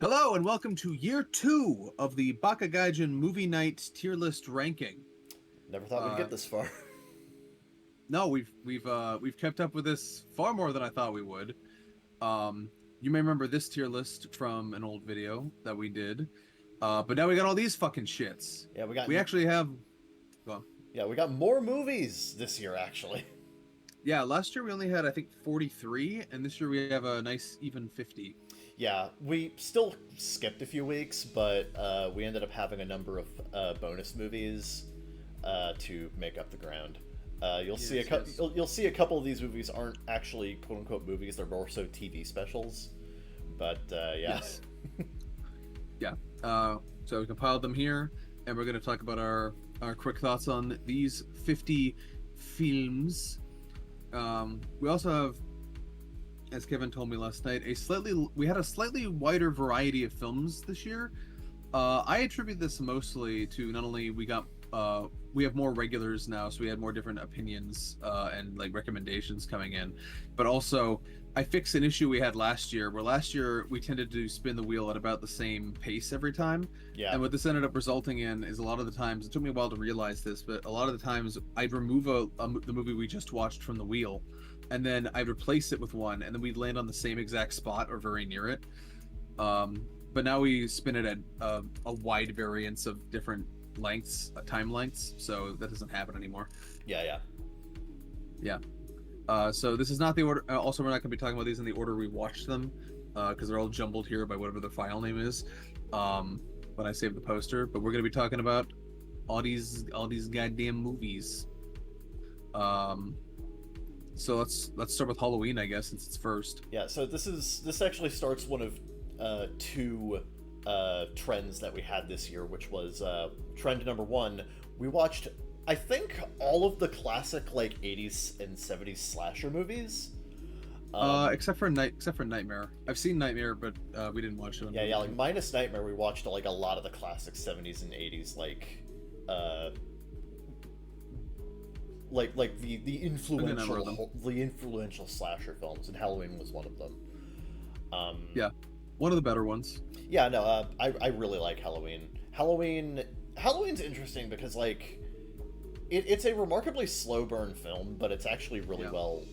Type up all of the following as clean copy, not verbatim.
Hello and welcome to year two of the Baka Gaijin movie night tier list ranking. Never thought we'd Uh, get this far. no, we've kept up with this far more than I thought we would. Um, you may remember this tier list from an old video that we did, but now we got all these fucking shits. Yeah, we got We actually have, well, yeah, we got more movies this year actually. yeah, last year we only had I think 43, and this year we have a nice even 50. Yeah, we still skipped a few weeks, but we ended up having a number of bonus movies to make up the ground. You'll see Yes. you'll see a couple of these movies aren't actually quote unquote movies; they're more so TV specials. But yeah, Yes. Yeah. So we compiled them here, and we're going to talk about our quick thoughts on these 50 films. We also have, as Kevin told me last night, we had a slightly wider variety of films this year. I attribute this mostly to not only we have more regulars now, so we had more different opinions and like recommendations coming in, but also I fixed an issue we had last year, where last year we tended to spin the wheel at about the same pace every time. yeah, And what this ended up resulting in is a lot of the times, it took me a while to realize this, but a lot of the times I'd remove the movie we just watched from the wheel, and then I'd replace it with one, and then we'd land on the same exact spot or very near it. But now we spin it at a wide variance of different lengths, time lengths, so that doesn't happen anymore. yeah. Yeah. So this is not the order. Also, we're not going to be talking about these in the order we watched them, because they're all jumbled here by whatever the file name is. When I save the poster, but we're going to be talking about all these goddamn movies. Um, so let's start with Halloween, I guess, since it's first. Yeah, so this actually starts one of two trends that we had this year, which was trend number one. We watched, I think, all of the classic like '80s and '70s slasher movies. Except for Nightmare. I've seen Nightmare, but we didn't watch it. Yeah, like minus Nightmare, we watched like a lot of the classic '70s and '80s, uh, like the influential slasher films, and Halloween was one of them. Yeah, one of the better ones. Yeah, no, I really like Halloween. Halloween's interesting because like it's a remarkably slow burn film, but it's actually really well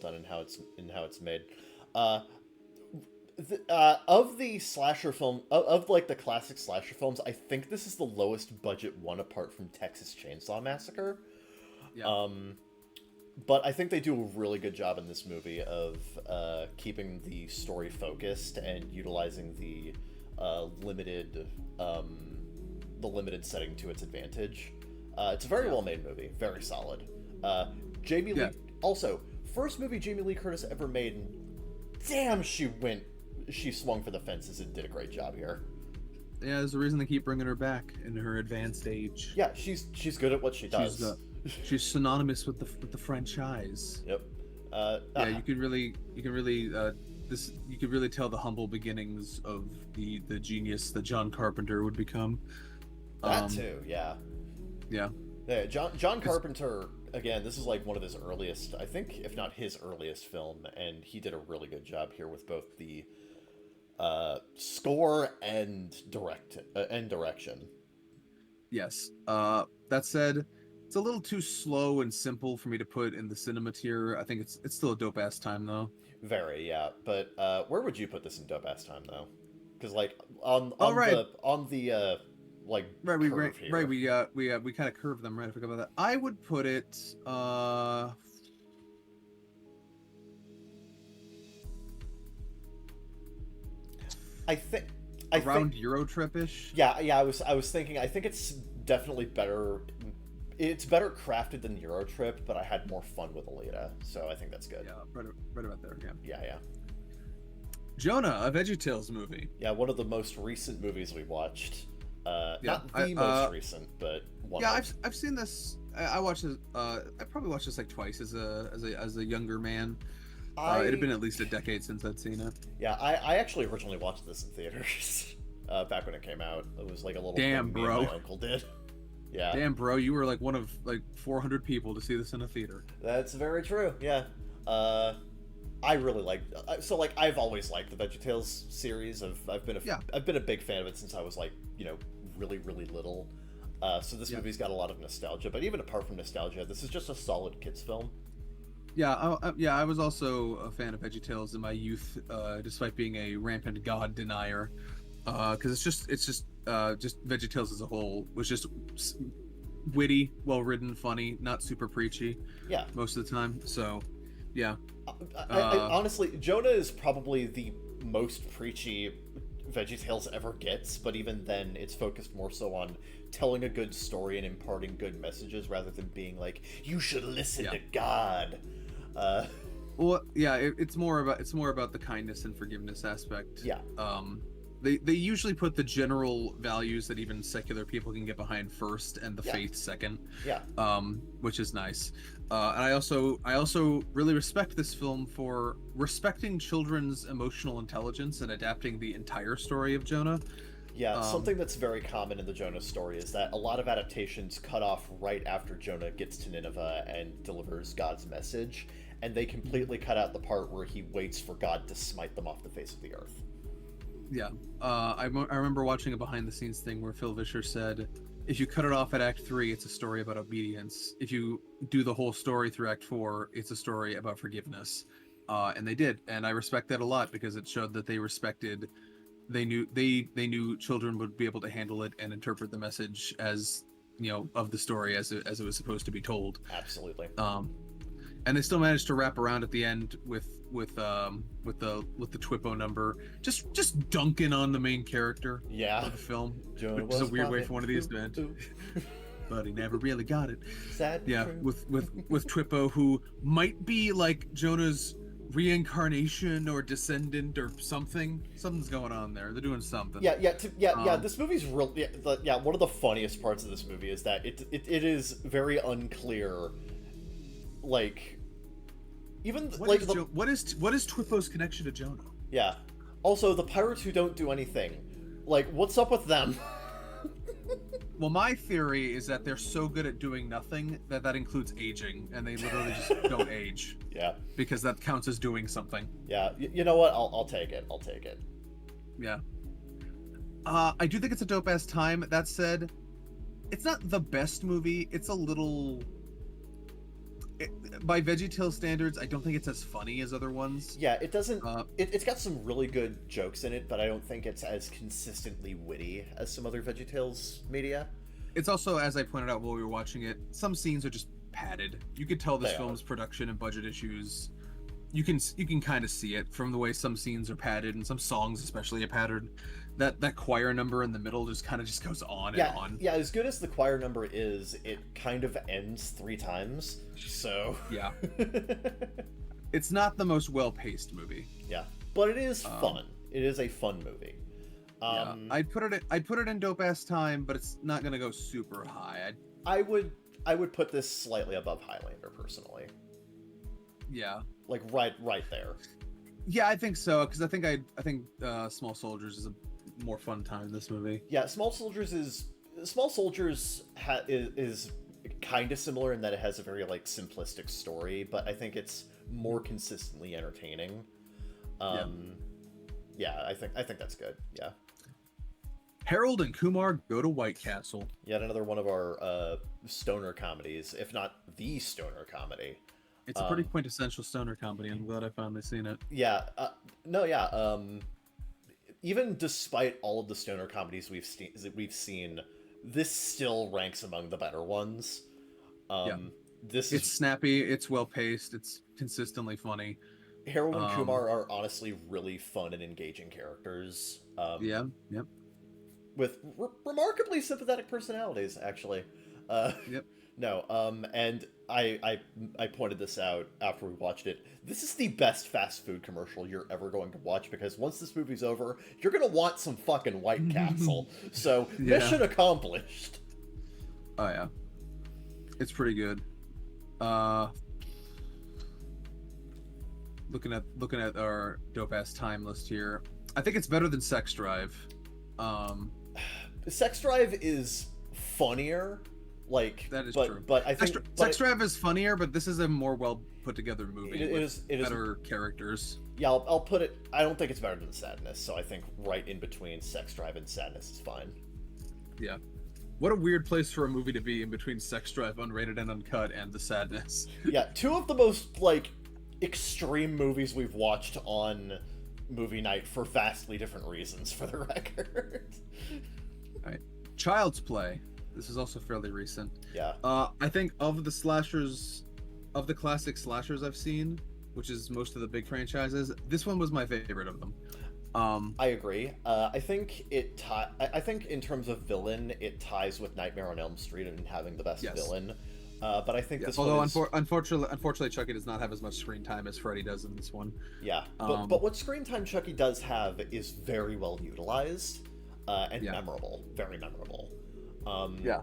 done in how it's made. Uh, of the slasher film of like the classic slasher films, I think this is the lowest budget one apart from Texas Chainsaw Massacre. Yeah. But I think they do a really good job in this movie of keeping the story focused and utilizing limited the limited setting to its advantage. It's a very well made movie, very solid. Jamie Lee, also first movie Jamie Lee Curtis ever made, and damn, she swung for the fences and did a great job here. Yeah, there's a reason they keep bringing her back in her advanced age. Yeah, she's good at what she does. She's synonymous with the franchise. Yep. Yeah, you could really you could really tell the humble beginnings of the genius that John Carpenter would become. That too, yeah. Yeah. Yeah, John Carpenter, again, this is like one of his earliest, I think, if not his earliest film, and he did a really good job here with both the score and direction. Yes. That said, it's a little too slow and simple for me to put in the cinema tier. I think it's still a dope ass time though. Very, yeah. But where would you put this in dope ass time though? Because like on the like Right, curve here. right. We kind of curved them. Right, I forgot about that. I would put it. I think around Euro Trip-ish. Yeah, yeah. I was thinking. I think it's definitely better. It's better crafted than Eurotrip, but I had more fun with Alita, so I think that's good. Yeah, right about there. Yeah. Yeah. Jonah, a VeggieTales movie. Yeah, one of the most recent movies we watched. Not the most recent, but one. Yeah, I've seen this. I watched this. I probably watched this like twice as a younger man. It had been at least a decade since I'd seen it. Yeah, I actually originally watched this in theaters back when it came out. It was like a little Damn, thing bro. my uncle did. Yeah. Damn, bro, you were like one of like 400 people to see this in a theater. That's very true. Yeah. I really like so like I've always liked the VeggieTales series. Yeah, I've been a big fan of it since I was like really little. So this yeah, movie's got a lot of nostalgia, but even apart from nostalgia, this is just a solid kids film. yeah, yeah. I was also a fan of VeggieTales in my youth, despite being a rampant God denier. Because just VeggieTales as a whole was just witty, well written, funny, not super preachy Yeah, most of the time. So, yeah. I Uh, honestly, Jonah is probably the most preachy VeggieTales ever gets, but even then, it's focused more so on telling a good story and imparting good messages rather than being like, "You should listen yeah. to God." Uh, Well, yeah, it's more about the kindness and forgiveness aspect. yeah, They usually put the general values that even secular people can get behind first, and the yeah, faith second, yeah, which is nice. And I also really respect this film for respecting children's emotional intelligence and adapting the entire story of Jonah. yeah. Um, Something that's very common in the Jonah story is that a lot of adaptations cut off right after Jonah gets to Nineveh and delivers God's message, and they completely cut out the part where he waits for God to smite them off the face of the earth. yeah, I remember watching a behind the scenes thing where Phil Vischer said, if you cut it off at Act 3, it's a story about obedience. If you do the whole story through Act 4, it's a story about forgiveness. And they did, and I respect that a lot because it showed that they respected. They knew children would be able to handle it and interpret the message as of the story as it was supposed to be told. Absolutely. Um, and they still managed to wrap around at the end with the Twippo number, just dunking on the main character Yeah. of the film, Jonah which is a was weird way prophet. for one of these to end. But he never really got it. Sad. Yeah, True. with Twippo, who might be like Jonah's reincarnation or descendant or something. Something's going on there. They're doing something. Yeah. This movie's real. Yeah. One of the funniest parts of this movie is that it is very unclear. Like, even like What is Twippo's connection to Jonah? yeah. Also, the pirates who don't do anything. Like, what's up with them? Well, my theory is that they're so good at doing nothing that includes aging, and they literally just don't age Yeah. because that counts as doing something. Yeah. You know what? I'll take it. I'll take it. Yeah. I do think it's a dope ass time. That said, it's not the best movie. It's a little. By VeggieTales standards, I don't think it's as funny as other ones. Yeah, it doesn't. Uh, It's got some really good jokes in it, but I don't think it's as consistently witty as some other VeggieTales media. It's also, as I pointed out while we were watching it, some scenes are just padded. You could tell this They are. film's production and budget issues. You can kind of see it from the way some scenes are padded and some songs especially are padded. That choir number in the middle just kind of just goes on Yeah, and on. yeah. As good as the choir number is, it kind of ends 3 times. So Yeah. It's not the most well-paced movie. yeah, but it is fun. It is a fun movie. Yeah. I'd put it in dope ass time, but it's not gonna go super high. I would put this slightly above Highlander personally. Yeah. Like right there. Yeah, I think so because I think Small Soldiers is a more fun time in this movie. Yeah, Small Soldiers is kind of similar in that it has a very like simplistic story, but I think it's more consistently entertaining. Yeah, I think that's good. Yeah. Harold and Kumar go to White Castle. Yet another one of our stoner comedies, if not the stoner comedy. It's a pretty quintessential stoner comedy. I'm glad I finally seen it. Yeah, no, yeah. Even despite all of the stoner comedies we've seen, this still ranks among the better ones. Yeah. It's snappy. It's well paced. It's consistently funny. Harold and Kumar are honestly really fun and engaging characters. Yeah. Yep. With remarkably sympathetic personalities, actually. Yep. No, and I pointed this out after we watched it. This is the best fast food commercial you're ever going to watch because once this movie's over, you're gonna want some fucking White Castle. So Yeah. mission accomplished. Oh yeah. It's pretty good. Looking at our dope ass time list here, I think it's better than Sex Drive. Sex Drive is funnier, Like, That is true. but I think Sex Drive is funnier, but this is a more well put together movie it with is it is better characters. yeah. I'll put it. I don't think it's better than Sadness, so I think right in between Sex Drive and Sadness is fine. Yeah. What a weird place for a movie to be in between Sex Drive, unrated and uncut, and The Sadness. Yeah, two of the most like extreme movies we've watched on movie night for vastly different reasons, for the record. All right. Child's Play. This is also fairly recent. Yeah. I think of the slashers, of the classic slashers I've seen, which is most of the big franchises, this one was my favorite of them. I agree. I think I think in terms of villain, it ties with Nightmare on Elm Street and having the best villain. But I think this although one is... unfortunately, Chucky does not have as much screen time as Freddy does in this one. Yeah, but what screen time Chucky does have is very well utilized and memorable, very memorable. Yeah.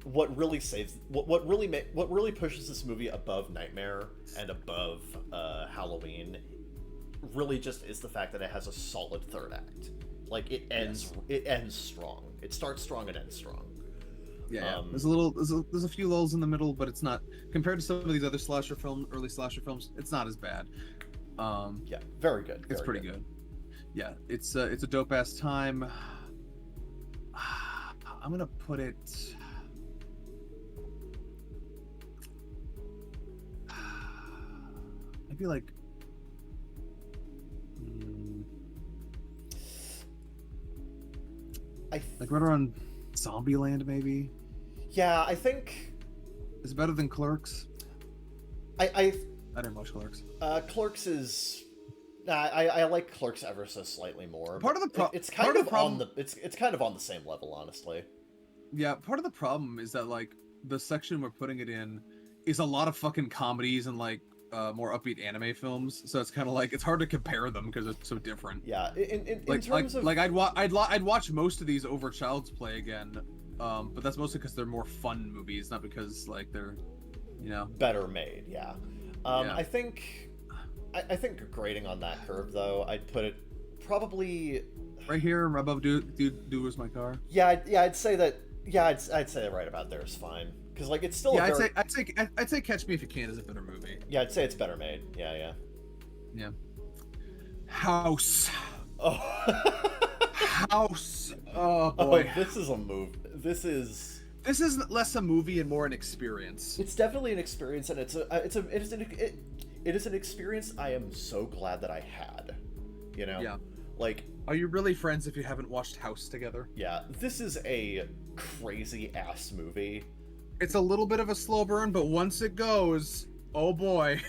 What really saves what really pushes this movie above Nightmare and above Halloween really just is the fact that it has a solid third act. Like it ends strong. It starts strong and ends strong. Yeah, there's a few lulls in the middle, but it's not, compared to some of these other early slasher films, it's not as bad. Yeah, very good. It's pretty good. Yeah, it's a dope ass time. I'm gonna put it. Maybe like. Like right around Zombieland, maybe. Yeah, I think it's better than Clerks. I didn't watch Clerks. Clerks is. I like Clerks ever so slightly more. Part of the problem. It's kind of on the. It's kind of on the same level, honestly. Yeah, part of the problem is that like the section we're putting it in is a lot of fucking comedies and like more upbeat anime films, so it's kind of like it's hard to compare them because it's so different. Yeah, in like, terms of I'd watch most of these over Child's Play again, but that's mostly because they're more fun movies, not because like they're, better made. Yeah, I think grading on that curve though, I'd put it probably right here above Do Was My Car. Yeah, I'd say that. Yeah, I'd say that right about there is fine. Because like it's still I'd say Catch Me If You Can is a better movie. Yeah, I'd say it's better made. Yeah. House. Oh. House. Oh boy. Oh, this is a move. This is less a movie and more an experience. It's definitely an experience, and it is an experience I am so glad that I had. Yeah. Like, are you really friends if you haven't watched House together? Yeah, this is a crazy ass movie. It's a little bit of a slow burn, but once it goes, oh boy.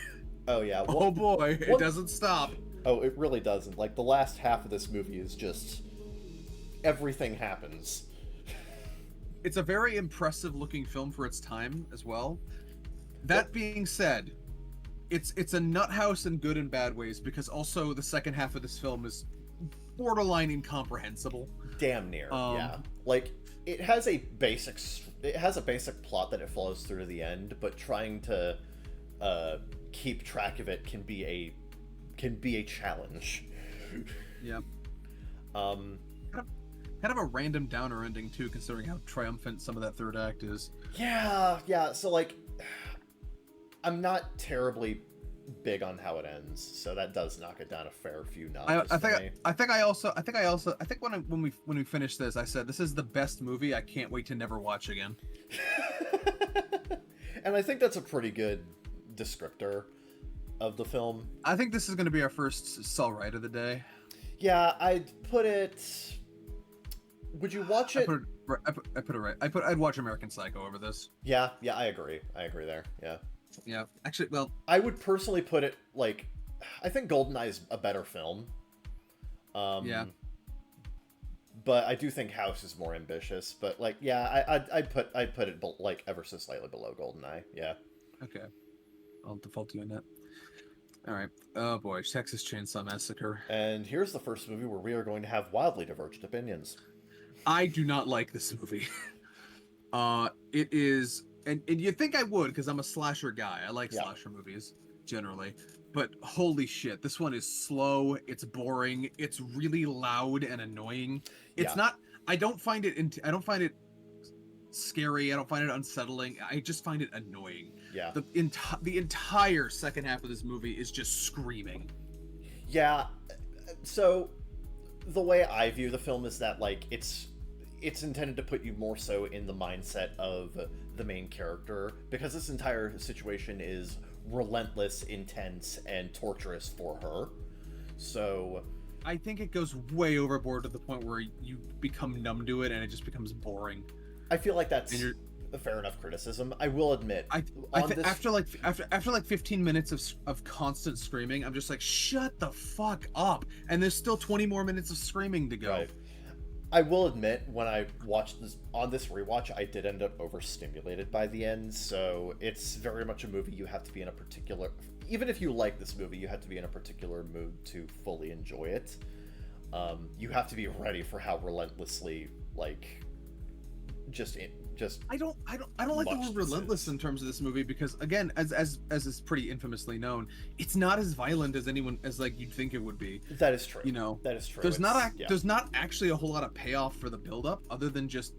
Oh yeah. Oh boy, it doesn't stop. Oh, it really doesn't. Like, the last half of this movie is just everything happens. It's a very impressive looking film for its time as well. That being said, it's a nut house in good and bad ways, because also the second half of this film is borderline incomprehensible. Damn near. Yeah. Like, it has a basic plot that it follows through to the end, but trying to keep track of it can be a challenge. Yeah. Kind of a random downer ending too, considering how triumphant some of that third act is. Yeah. So like, I'm not terribly big on how it ends, so that does knock it down a fair few notches. I think when we finish this, I said this is the best movie. I can't wait to never watch again. And I think that's a pretty good descriptor of the film. I think this is going to be our first Saw Right of the day. Yeah, I'd put it. Would you watch it? I put it right. I'd watch American Psycho over this. Yeah, I agree there. Yeah, actually, well, I would personally put it like, I think GoldenEye is a better film. Yeah. But I do think House is more ambitious. But like, yeah, I'd put it like ever so slightly below GoldenEye. Yeah. Okay. I'll default to you on that. All right. Oh boy, Texas Chainsaw Massacre. And here's the first movie where we are going to have wildly divergent opinions. I do not like this movie. It is. And you'd think I would, because I'm a slasher guy. I like slasher movies, generally. But holy shit, this one is slow, it's boring, it's really loud and annoying. It's not... I don't find it scary. I don't find it unsettling. I just find it annoying. Yeah. The entire second half of this movie is just screaming. Yeah. So the way I view the film is that like it's intended to put you more so in the mindset of the main character, because this entire situation is relentless, intense, and torturous for her. So I think it goes way overboard to the point where you become numb to it and it just becomes boring. I feel like that's a fair enough criticism. I will admit, after 15 minutes of constant screaming, I'm just like, shut the fuck up. And there's still 20 more minutes of screaming to go. Right. I will admit, when I watched this on this rewatch, I did end up overstimulated by the end. So it's very much a movie you have to be in a particular. Even if you like this movie, you have to be in a particular mood to fully enjoy it. You have to be ready for how relentlessly, like, just I don't like the word relentless in terms of this movie, because again, as is pretty infamously known, it's not as violent as like you'd think it would be. That is true. You know, that is true. There's not actually a whole lot of payoff for the buildup other than just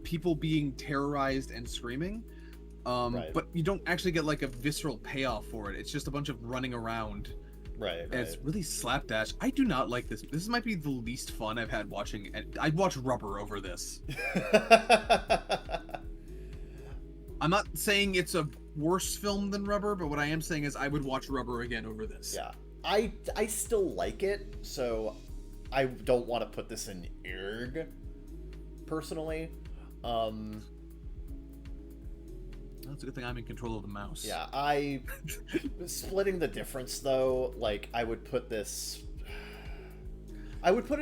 people being terrorized and screaming. Right. But you don't actually get like a visceral payoff for it. It's just a bunch of running around. Right. And it's really slapdash. I do not like this. This might be the least fun I've had watching. I'd watch Rubber over this. I'm not saying it's a worse film than Rubber, but what I am saying is I would watch Rubber again over this. Yeah. I still like it, so I don't want to put this in IRG, personally. That's a good thing I'm in control of the mouse. Yeah, splitting the difference, though, like, I would put it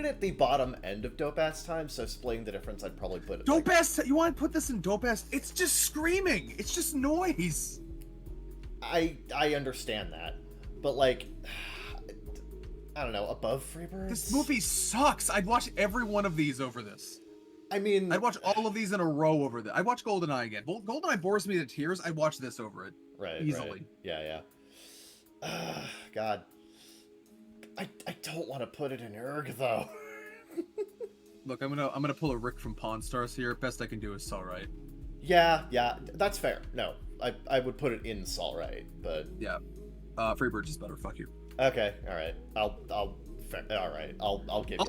at the bottom end of Dope Ass Time, so splitting the difference, I'd probably put it... Dope Ass... You want to put this in Dope Ass... It's just screaming! It's just noise! I understand that, but, like... I don't know, above Freebirds? This movie sucks! I'd watch every one of these over this. I mean... I'd watch all of these in a row over this. I'd watch GoldenEye again. GoldenEye bores me to tears. I'd watch this over it. Right, easily. Right. Yeah. God. I don't want to put it in IRG, though. Look, I'm gonna pull a Rick from Pawn Stars here. Best I can do is Alright. Yeah, that's fair. No, I would put it in Alright, but... Yeah. Freebirds is better. Fuck you. Okay, alright. I'll give you that.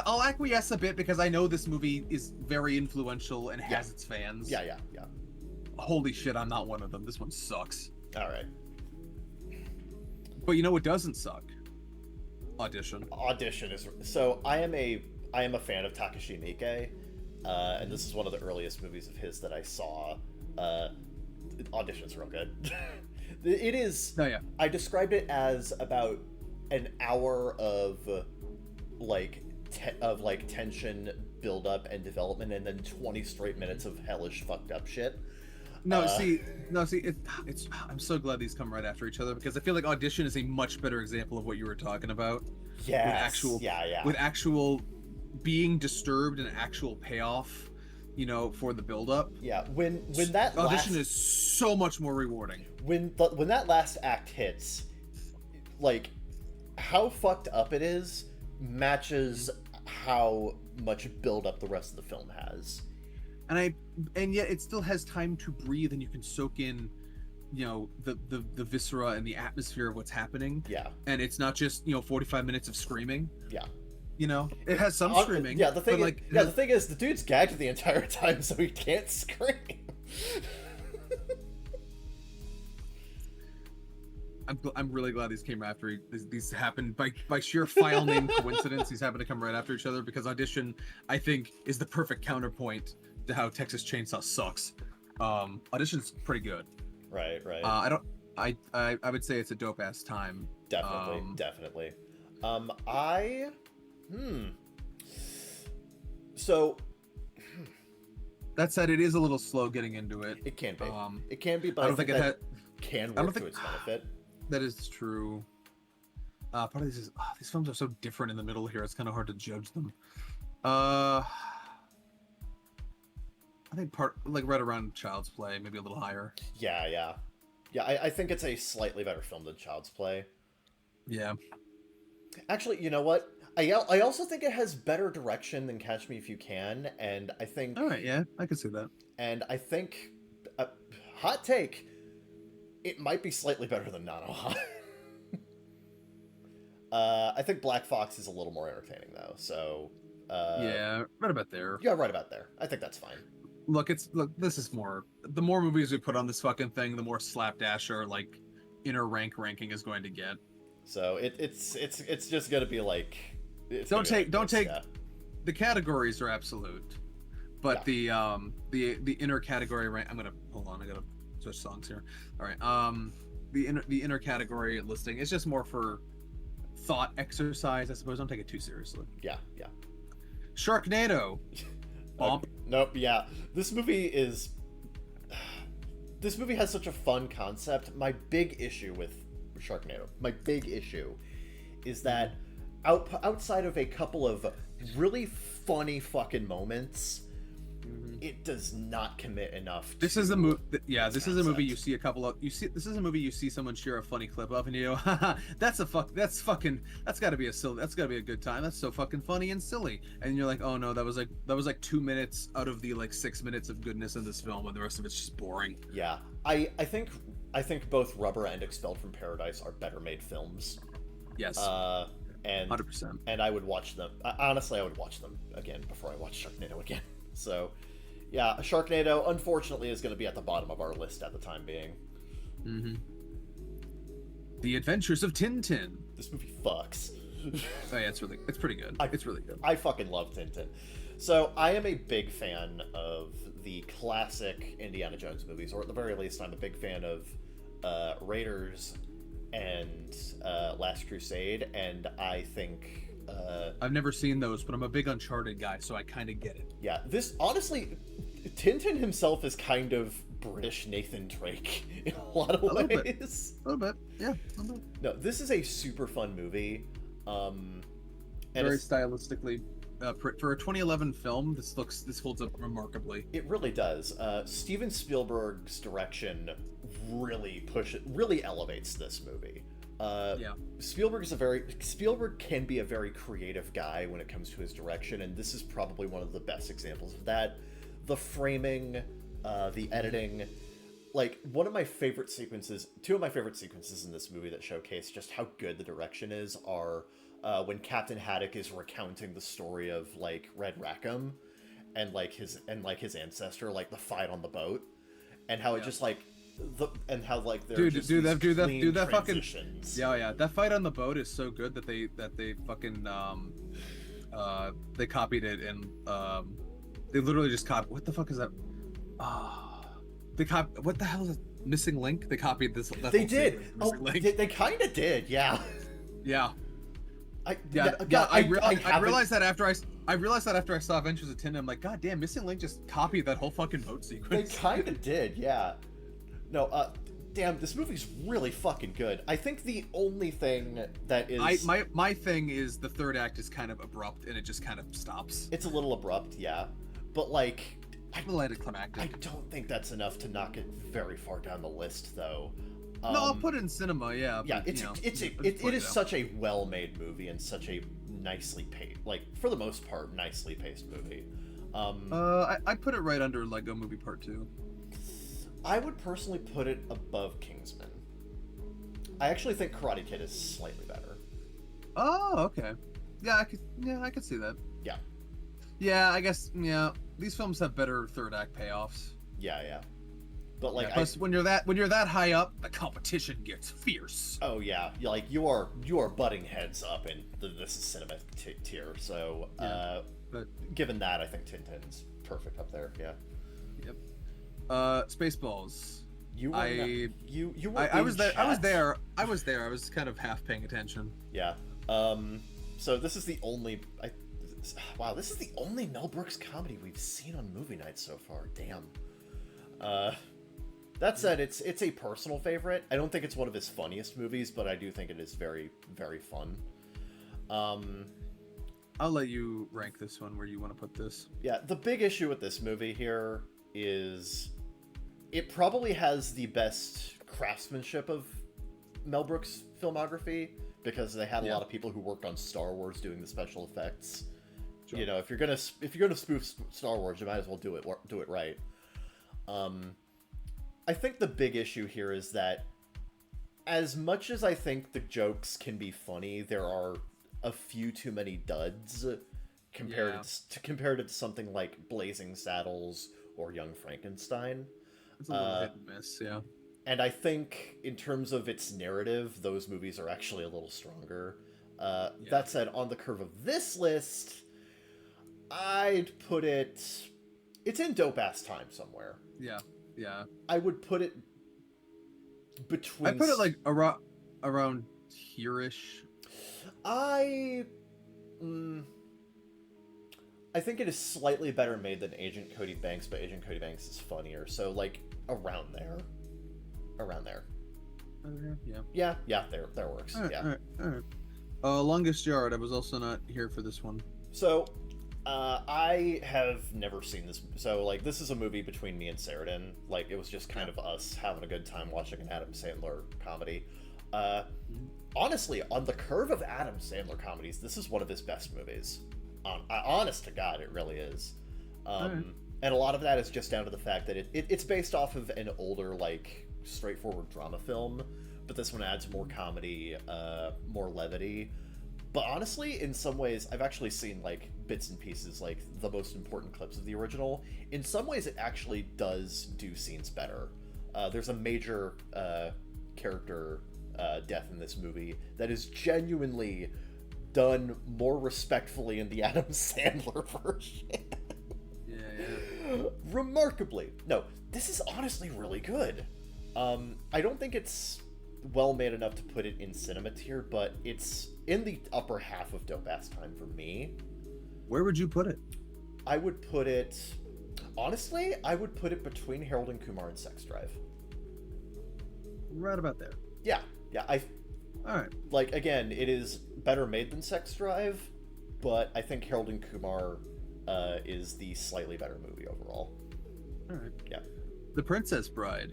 I'll acquiesce a bit because I know this movie is very influential and has its fans. Yeah. Holy shit, I'm not one of them. This one sucks. Alright. But you know what doesn't suck? Audition. Audition is... So, I am a fan of Takashi Miike, and this is one of the earliest movies of his that I saw. Audition's real good. It is... Oh, yeah. I described it as about an hour of tension, build up, and development, and then 20 straight minutes of hellish fucked up shit. It's I'm so glad these come right after each other, because I feel like Audition is a much better example of what you were talking about. Yes. With actual being disturbed and actual payoff, for the build up. Yeah, when that Audition is so much more rewarding. When that last act hits, like, how fucked up it is matches how much build up the rest of the film has. And yet it still has time to breathe, and you can soak in, the viscera and the atmosphere of what's happening. Yeah. And it's not just 45 minutes of screaming. Yeah. It has some screaming. Yeah. The thing is, the dude's gagged the entire time, so he can't scream. I'm really glad these came after these happened by sheer file name coincidence. These happen to come right after each other, because Audition, I think, is the perfect counterpoint to how Texas Chainsaw sucks. Audition's pretty good. Right. I would say it's a dope ass time. Definitely. So that said, it is a little slow getting into it. It can be. It can be, but I don't think it can work to its benefit. That is true. Part of this is these films are so different in the middle here. It's kind of hard to judge them. I think right around Child's Play, maybe a little higher. Yeah. I think it's a slightly better film than Child's Play. Yeah. Actually, you know what? I also think it has better direction than Catch Me If You Can, and I think All right, yeah, I can see that. and I think uh, hot take, it might be slightly better than Nanoha. I think Black Fox is a little more entertaining though. So Yeah, right about there. yeah, right about there. I think that's fine. Look, this is more the more movies we put on this fucking thing, the more slapdasher like inner ranking is going to get. So it's just gonna be like don't take the categories are absolute, but yeah. the inner category rank. I'm gonna hold on. I gotta switch songs here. All right. The inner category listing is just more for thought exercise, I suppose. Don't take it too seriously. Yeah, yeah. Sharknado. Bump. Nope. Yeah, this movie has such a fun concept. My big issue with Sharknado, is that outside of a couple of really funny fucking moments, it does not commit enough. This is a movie. Yeah, this is a movie you see a couple of. This is a movie you see someone share a funny clip of, and you go, haha, that's got to be a good time. That's so fucking funny and silly. And you're like, oh no, that was like 2 minutes out of the like 6 minutes of goodness in this film, and the rest of it's just boring. Yeah, I think both Rubber and Expelled from Paradise are better made films. Yes. And 100%. And I would watch them. Honestly, I would watch them again before I watch Sharknado again. So, yeah, Sharknado, unfortunately, is going to be at the bottom of our list at the time being. Mm-hmm. The Adventures of Tintin. This movie fucks. Oh yeah, it's pretty good. It's really good. I fucking love Tintin. So, I am a big fan of the classic Indiana Jones movies, or at the very least, I'm a big fan of Raiders and Last Crusade, and I think... I've never seen those, but I'm a big Uncharted guy, so I kind of get it. Yeah, this, honestly, Tintin himself is kind of British Nathan Drake in a lot of ways. A little bit, yeah. A little bit. No, this is a super fun movie. And very stylistically, for a 2011 film, this holds up remarkably. It really does. Steven Spielberg's direction really elevates this movie. Yeah. Spielberg can be a very creative guy when it comes to his direction, and this is probably one of the best examples of that. The framing, the editing, like two of my favorite sequences in this movie that showcase just how good the direction is are when Captain Haddock is recounting the story of like Red Rackham and his ancestor, like the fight on the boat, and how it just like dude that fucking yeah that fight on the boat is so good that they fucking they copied it, and they literally just copied. What the fuck is that? What the hell is it? Missing Link? They copied this. They did. They kind of did. Yeah. Yeah. I realized that after I saw Adventures of Tintin. I'm like, God damn, Missing Link just copied that whole fucking boat sequence. They kind of did. Yeah. No, damn, this movie's really fucking good. I think the only thing that is... My thing is the third act is kind of abrupt, and it just kind of stops. It's a little abrupt, yeah. But, like... A little anticlimactic. I don't think that's enough to knock it very far down the list, though. No, I'll put it in cinema, yeah. Yeah, but, it is such a well-made movie and such a nicely paced, like, for the most part, nicely paced movie. I put it right under Lego Movie Part 2. I would personally put it above Kingsman. I actually think Karate Kid is slightly better. Oh, okay. Yeah, I could see that. Yeah. Yeah, I guess, yeah. These films have better third act payoffs. Yeah. But like, plus, when you're that high up, the competition gets fierce. Oh yeah, like you are butting heads up in this is cinema tier. So, but given that, I think Tintin's perfect up there. Yeah. Yep. Spaceballs. I was there. I was kind of half paying attention. Yeah. So this is the only. This is the only Mel Brooks comedy we've seen on movie night so far. Damn. That said, it's a personal favorite. I don't think it's one of his funniest movies, but I do think it is very, very fun. I'll let you rank this one where you want to put this. Yeah, the big issue with this movie here is it probably has the best craftsmanship of Mel Brooks' filmography, because they had a Yeah. lot of people who worked on Star Wars doing the special effects. Sure. You know, if you're gonna spoof Star Wars, you might as well do it right. I think the big issue here is that, as much as I think the jokes can be funny, there are a few too many duds compared to something like Blazing Saddles or Young Frankenstein. It's a little hit and miss, yeah. And I think, in terms of its narrative, those movies are actually a little stronger. That said, on the curve of this list, I'd put it... It's in dope-ass time somewhere. Yeah, yeah. I would put it between... I put it, like, around here-ish. I think it is slightly better made than Agent Cody Banks, but Agent Cody Banks is funnier. So, like, around there. Yeah. Yeah, there works. All right, yeah. All right. Longest Yard. I was also not here for this one. So, I have never seen this. So, like, this is a movie between me and Sheridan. Like, it was just kind of us having a good time watching an Adam Sandler comedy. Honestly, on the curve of Adam Sandler comedies, this is one of his best movies. Honest to God, it really is. And a lot of that is just down to the fact that it's based off of an older, like, straightforward drama film, but this one adds more comedy, more levity. But honestly, in some ways, I've actually seen, like, bits and pieces, like, the most important clips of the original. In some ways, it actually does do scenes better. There's a major character death in this movie that is genuinely done more respectfully in the Adam Sandler version. Yeah. Remarkably. No, this is honestly really good. I don't think it's well made enough to put it in cinema tier, but it's in the upper half of dope ass time for me. Where would you put it? I would put it... Honestly, I would put it between Harold and Kumar and Sex Drive. Right about there. Yeah. All right. Like, again, it is better made than Sex Drive, but I think Harold and Kumar is the slightly better movie overall. All right. Yeah. The Princess Bride.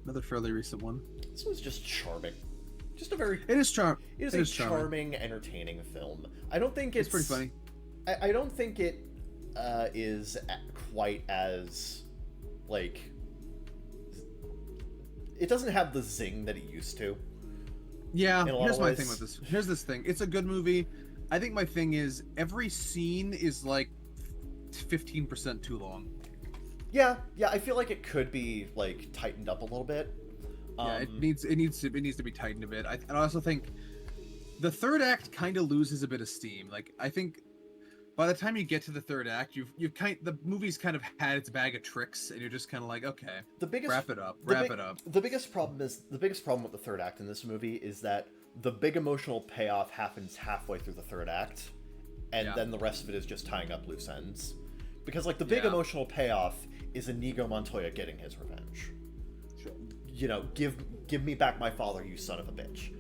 Another fairly recent one. This was just charming. Just a very... It is charming. It is charming, entertaining film. I don't think it's pretty funny. I don't think it is quite as, like... It doesn't have the zing that it used to. Yeah, here's my thing with this. Here's this thing. It's a good movie. I think my thing is every scene is like 15% too long. Yeah, I feel like it could be like tightened up a little bit. Yeah, it needs to be tightened a bit. I also think the third act kind of loses a bit of steam. Like, I think by the time you get to the third act, the movie's kind of had its bag of tricks, and you're just kind of like, okay, wrap it up. The biggest problem with the third act in this movie is that the big emotional payoff happens halfway through the third act, and then the rest of it is just tying up loose ends. Because, like, the big emotional payoff is Inigo Montoya getting his revenge. Sure. You know, give me back my father, you son of a bitch.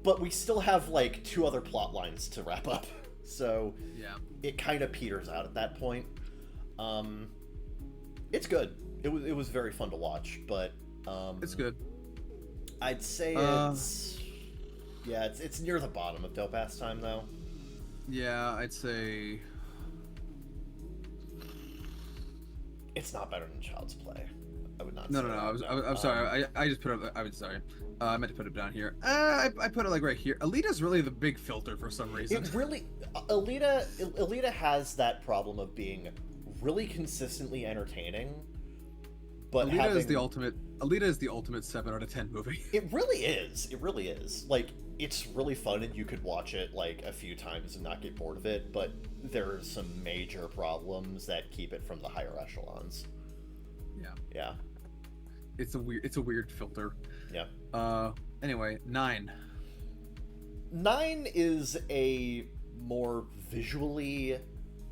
But we still have, like, 2 other plot lines to wrap up. So it kind of peters out at that point. It's good. It was very fun to watch, but it's good. I'd say it's near the bottom of dope ass time though. Yeah, I'd say it's not better than Child's Play. I would not. No. I'm sorry. I just put it. I was sorry. I meant to put it down here. I put it like right here. Alita's really the big filter for some reason. It really, Alita has that problem of being really consistently entertaining, but Alita is the ultimate 7 out of 10 movie. It really is. Like, it's really fun and you could watch it like a few times and not get bored of it, but there are some major problems that keep it from the higher echelons. Yeah. It's a weird filter. Yeah. Anyway, 9. 9 is a more visually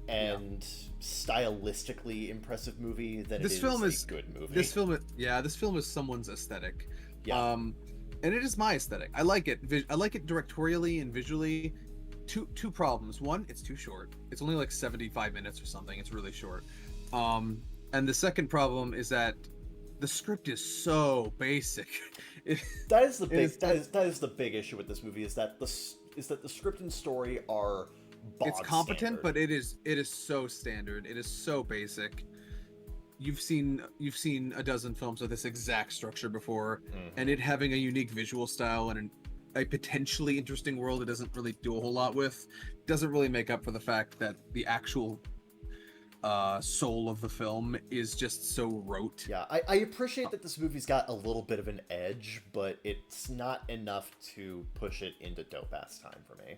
and stylistically impressive movie than this it film is a good movie. This film is someone's aesthetic. Yeah. And it is my aesthetic. I like it. I like it directorially and visually. Two problems. One, it's too short. It's only like 75 minutes or something. It's really short. And the second problem is that the script is so basic It, That is the it is, big that is the big issue with this movie, is that the script and story are it's bog competent, standard. but it is so standard. It is so basic. You've seen a dozen films with this exact structure before, and Mhm. it having a unique visual style and a potentially interesting world it doesn't really do a whole lot with, doesn't really make up for the fact that the actual soul of the film is just so rote. Yeah, I appreciate that this movie's got a little bit of an edge, but it's not enough to push it into dope ass time for me.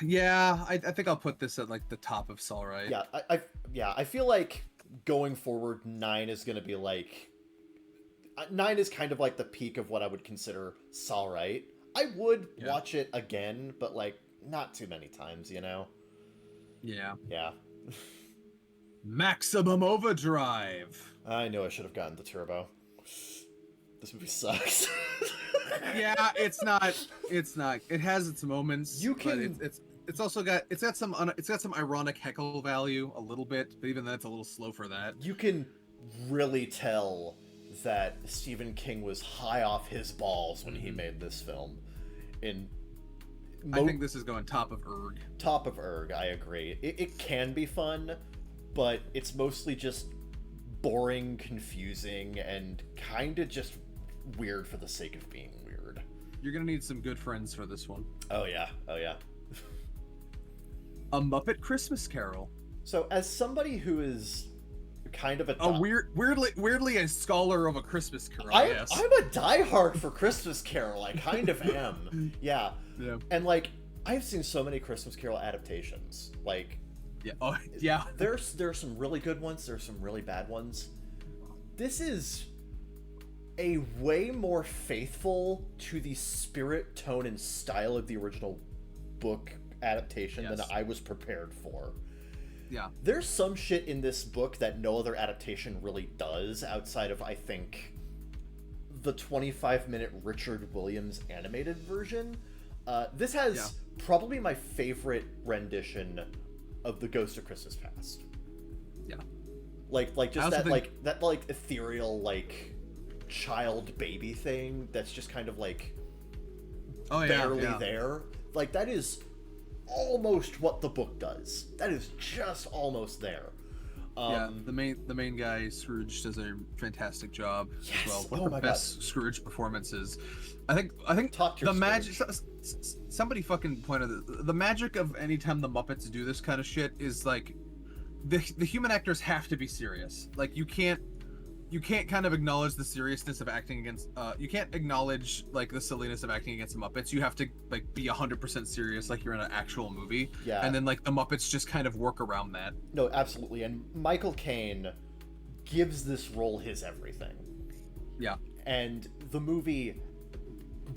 Yeah, I think I'll put this at like the top of Saul Right. I feel like going forward, 9 is gonna be like 9 is kind of like the peak of what I would consider Saul Right. I would Yeah. watch it again, but like not too many times, you know. Yeah. Yeah, Maximum Overdrive. I knew I should have gotten the turbo. This movie sucks. Yeah, it's not it has its moments, You but can it's also got it's got some ironic heckle value a little bit, but even that's a little slow for that. you can really tell that Stephen King was high off his balls when he made this film. In I think this is going top of Erg. top of Erg, I agree. It can be fun, but it's mostly just boring, confusing, and kind of just weird for the sake of being weird. You're gonna need some good friends for this one. Oh yeah, oh yeah. A Muppet Christmas Carol. So as somebody who is kind of A weirdly a scholar of A Christmas Carol, I'm yes. a diehard for Christmas Carol. I kind of am. Yeah. Yeah. And like I've seen so many Christmas Carol adaptations. Like Yeah. Oh, yeah. there's some really good ones, there's some really bad ones. This is a way more faithful to the spirit, tone, and style of the original book adaptation than Yes. I was prepared for. Yeah. There's some shit in this book that no other adaptation really does outside of, I think, the 25-minute Richard Williams animated version. This has probably my favorite rendition of The Ghost of Christmas Past. Yeah. Like I just also that think- like ethereal like child baby thing that's just kind of like Oh yeah. barely Yeah. there. Like that is almost what the book does. That is just almost there. Yeah, the main guy Scrooge does a fantastic job as Yes! well. One Oh of my the best Scrooge performances. I think Top tier the magic. Scrooge. Somebody fucking pointed the magic of anytime the Muppets do this kind of shit is like the human actors have to be serious. Like you can't kind of acknowledge the seriousness of acting against. You can't acknowledge like the silliness of acting against the Muppets. You have to like be 100% serious, like you're in an actual movie. Yeah. And then like the Muppets just kind of work around that. No, absolutely. And Michael Caine gives this role his everything. Yeah. And the movie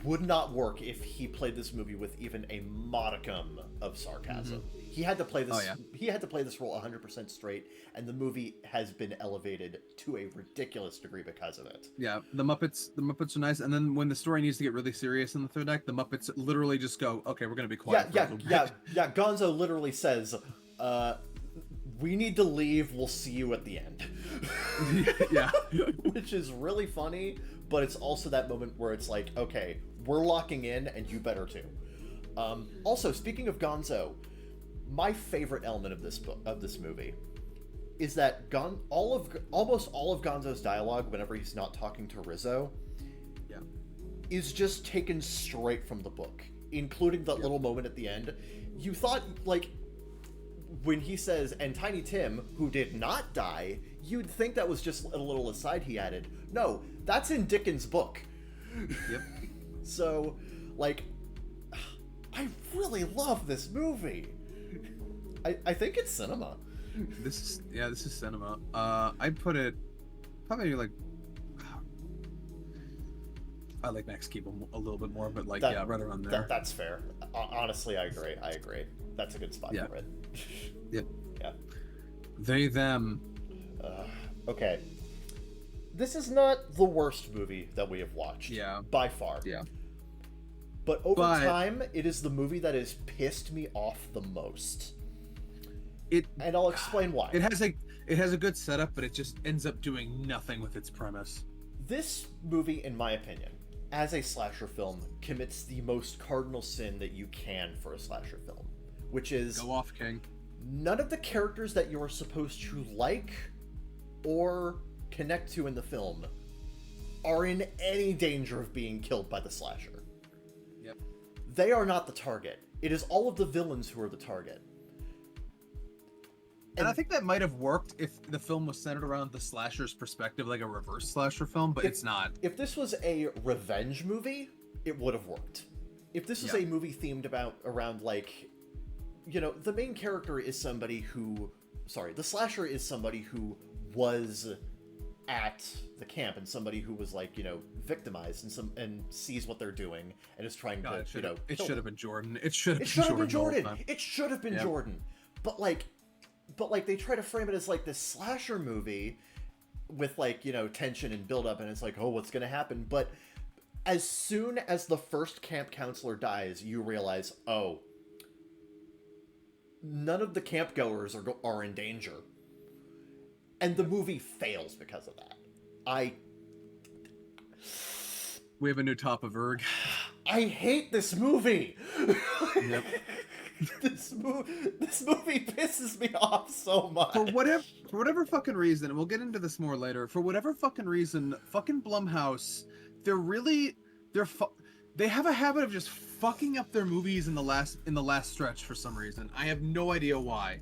would not work if he played this movie with even a modicum of sarcasm. He had to play this. Oh, yeah. He had to play this role 100% straight, and the movie has been elevated to a ridiculous degree because of it. Yeah, the Muppets are nice, and then when the story needs to get really serious in the third act, the Muppets literally just go, "Okay, we're gonna be quiet." Yeah, for a little yeah, bit." yeah. Gonzo literally says, "We need to leave. We'll see you at the end." Yeah. Which is really funny, but it's also that moment where it's like, okay, we're locking in, and you better too. Also, speaking of Gonzo, my favorite element of this movie is that almost all of Gonzo's dialogue, whenever he's not talking to Rizzo, Yeah. is just taken straight from the book, including that little moment at the end. You thought, like, when he says, "and Tiny Tim, who did not die," you'd think that was just a little aside he added. No, that's in Dickens' book. Yep. So, like, I really love this movie. I think it's cinema. This is cinema. I'd put it probably like. I like Max Keep a little bit more, but like right around there. That's fair. Honestly, I agree. That's a good spot for it. Yep. Yeah. They them. Okay. This is not the worst movie that we have watched. Yeah. By far. Yeah. But over time, it is the movie that has pissed me off the most. And I'll explain why. It has a good setup, but it just ends up doing nothing with its premise. This movie, in my opinion, as a slasher film, commits the most cardinal sin that you can for a slasher film, which is Go off, King. none of the characters that you are supposed to like or connect to in the film are in any danger of being killed by the slasher. Yep. They are not the target. It is all of the villains who are the target. And I think that might have worked if the film was centered around the slasher's perspective, like a reverse slasher film, but it's not. If this was a revenge movie, it would have worked. If this was a movie themed around like, you know, the main character is somebody who, the slasher is somebody who was at the camp and somebody who was like, you know, victimized and sees what they're doing and is trying to, It should have been Jordan. It should have been Jordan. It should have been Jordan. But like they try to frame it as like this slasher movie with like, you know, tension and build up, and it's like, oh, what's gonna happen? But as soon as the first camp counselor dies, you realize, oh, none of the camp goers are in danger. And the movie fails because of that. We have a new top of Erg. I hate this movie. Yep. This movie pisses me off so much. For whatever fucking reason, and we'll get into this more later. For whatever fucking reason, fucking Blumhouse, they have a habit of just fucking up their movies in the last stretch for some reason. I have no idea why.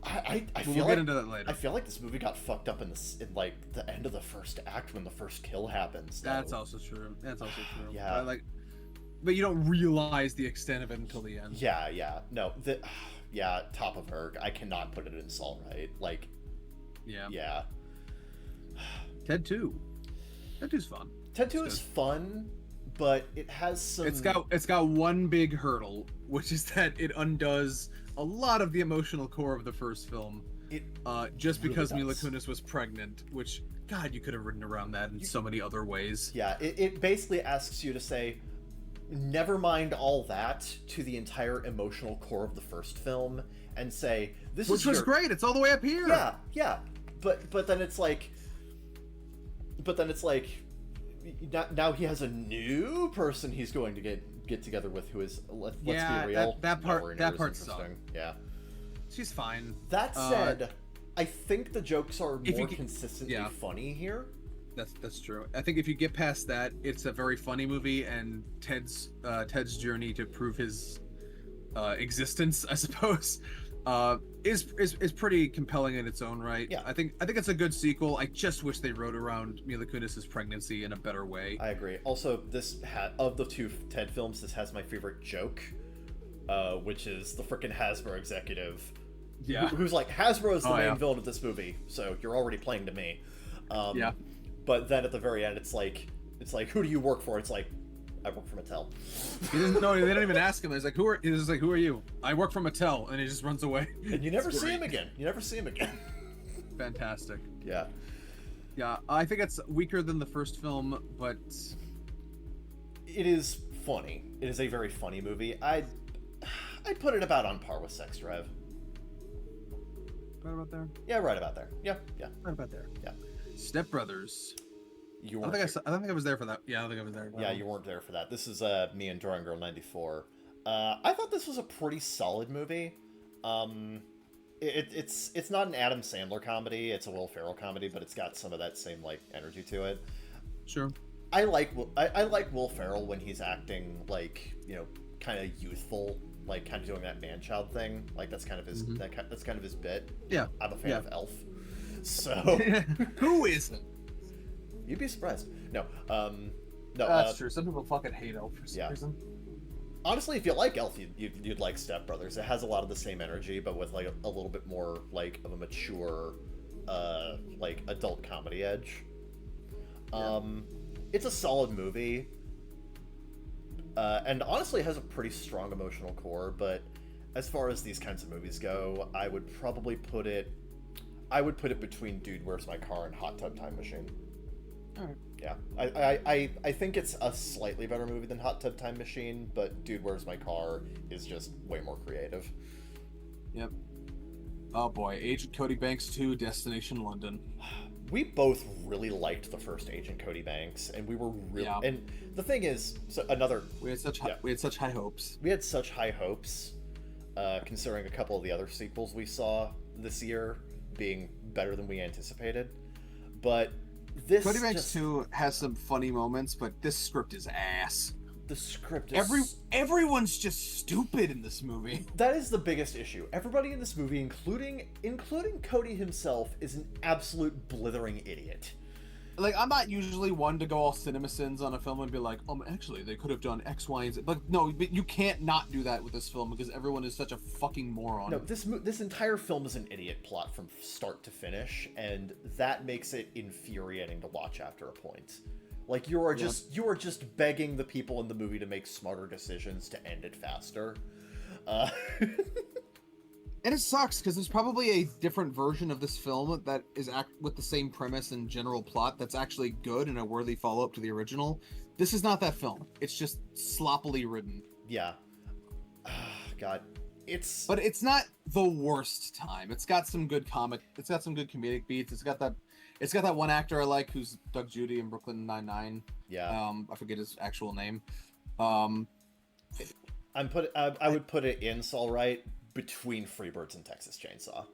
I feel we'll like, get into that later. I feel like this movie got fucked up in like the end of the first act when the first kill happens. That's also true. Yeah. But you don't realize the extent of it until the end. Yeah. No, top of Erg. I cannot put it in Saul right. Like, yeah. Ted 2. Ted 2's fun. Ted 2 is fun, but it has some. It's got one big hurdle, which is that it undoes a lot of the emotional core of the first film. Just really because does. Mila Kunis was pregnant, which, God, you could have written around that in so many other ways. Yeah, it basically asks you to say, never mind all that to the entire emotional core of the first film, and say, Which was great. It's all the way up here. Yeah. But then it's like, now he has a new person he's going to get together with who is, let's be real, that part sucked. Yeah. She's fine. That said, I think the jokes are more consistently funny here. That's true. I think if you get past that, it's a very funny movie, and Ted's journey to prove his existence, I suppose, is pretty compelling in its own right. Yeah. I think it's a good sequel. I just wish they wrote around Mila Kunis' pregnancy in a better way. I agree. Also, of the two Ted films, this has my favorite joke, which is the frickin' Hasbro executive. Yeah. Who's like, Hasbro is the main villain of this movie, so you're already playing to me. But then at the very end, it's like, who do you work for? It's like, I work for Mattel. He doesn't know. They don't even ask him. He's like, who are you? I work for Mattel, and he just runs away. And you never see him again. Fantastic. Yeah. Yeah, I think it's weaker than the first film, but it is funny. It is a very funny movie. I'd put it about on par with Sex Drive. Right about there? Yeah, right about there. Yeah. Right about there. Yeah. Step Brothers. I don't think I was there for that. Yeah, I don't think I was there. Yeah, you weren't there for that. This is me and Drawing Girl 94. I thought this was a pretty solid movie. It's not an Adam Sandler comedy. It's a Will Ferrell comedy, but it's got some of that same like energy to it. Sure. I like Will Ferrell when he's acting like, you know, kind of youthful, like kind of doing that man-child thing. Like that's kind of his that's kind of his bit. Yeah. I'm a fan of Elf. So who isn't? You'd be surprised. No. No. That's true. Some people fucking hate Elf for some reason. Honestly, if you like Elf, you'd like Step Brothers. It has a lot of the same energy, but with like a little bit more like of a mature, like adult comedy edge. It's a solid movie. And honestly, it has a pretty strong emotional core. But as far as these kinds of movies go, I would probably put it between Dude, Where's My Car and Hot Tub Time Machine. All right. Yeah, I think it's a slightly better movie than Hot Tub Time Machine, but Dude, Where's My Car is just way more creative. Yep. Oh boy, Agent Cody Banks 2, Destination London. we both really liked the first Agent Cody Banks, and we were really. Yeah. And the thing is, We had such high hopes. We had such high hopes, considering a couple of the other sequels we saw this year being better than we anticipated. But this Cody Banks 2 has some funny moments, but this script is ass. The script is... Everyone's just stupid in this movie. That is the biggest issue. Everybody in this movie, including Cody himself, is an absolute blithering idiot. Like, I'm not usually one to go all CinemaSins on a film and be like, actually, they could have done X, Y, and Z. But no, but you can't not do that with this film because everyone is such a fucking moron. No, this entire film is an idiot plot from start to finish, and that makes it infuriating to watch after a point. Like, you are just begging the people in the movie to make smarter decisions to end it faster. And it sucks because there's probably a different version of this film that is with the same premise and general plot that's actually good and a worthy follow-up to the original. This is not that film. It's just sloppily written. Yeah. God. But it's not the worst time. It's got some good comedic beats. It's got that one actor I like who's Doug Judy in Brooklyn Nine-Nine. Yeah. I forget his actual name. I would put it in Allright between Freebirds and Texas Chainsaw.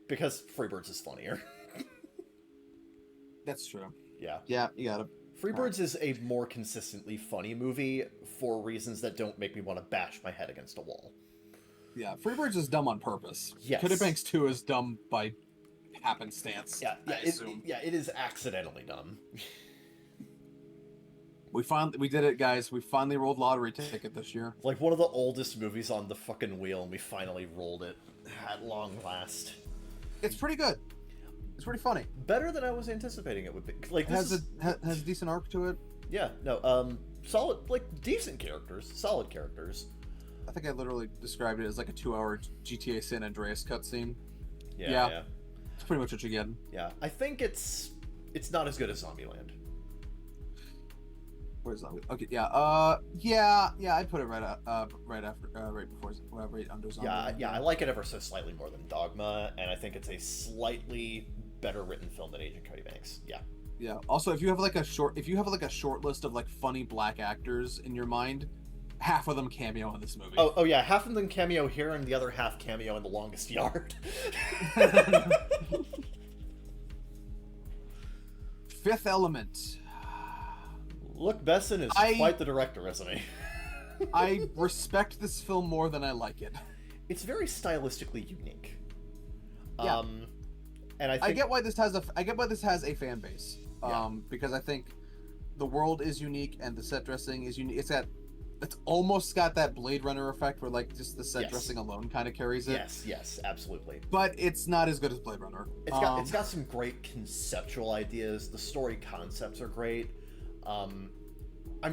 Because Freebirds is funnier. That's true. Yeah. Yeah, you got it. Freebirds is a more consistently funny movie for reasons that don't make me want to bash my head against a wall. Yeah, Freebirds is dumb on purpose. Yes. Cody Banks 2 is dumb by happenstance. It is accidentally dumb. We did it, guys. We finally rolled lottery ticket this year. Like one of the oldest movies on the fucking wheel, and we finally rolled it at long last. It's pretty good. It's pretty funny. Better than I was anticipating it would be. Like, has a decent arc to it. Yeah, no, solid, like, decent characters, solid characters. I think I literally described it as like a 2-hour GTA San Andreas cutscene. Yeah. It's pretty much what you're getting. Yeah, I think it's not as good as Zombieland. Where's Zombie? Okay, yeah. I'd put it right under Zombie. Yeah, I like it ever so slightly more than Dogma, and I think it's a slightly better written film than Agent Cody Banks. Yeah. Yeah. Also, if you have like a short list of like funny black actors in your mind, half of them cameo in this movie. Oh yeah, half of them cameo here, and the other half cameo in The Longest Yard. Fifth Element. Luc Besson is quite the director, isn't he? I respect this film more than I like it. It's very stylistically unique. Yeah. And I get why this has a fan base. Because I think the world is unique and the set dressing is unique. It's almost got that Blade Runner effect where like just the set dressing alone kind of carries it. Yes, absolutely. But it's not as good as Blade Runner. It's got some great conceptual ideas. The story concepts are great. I'm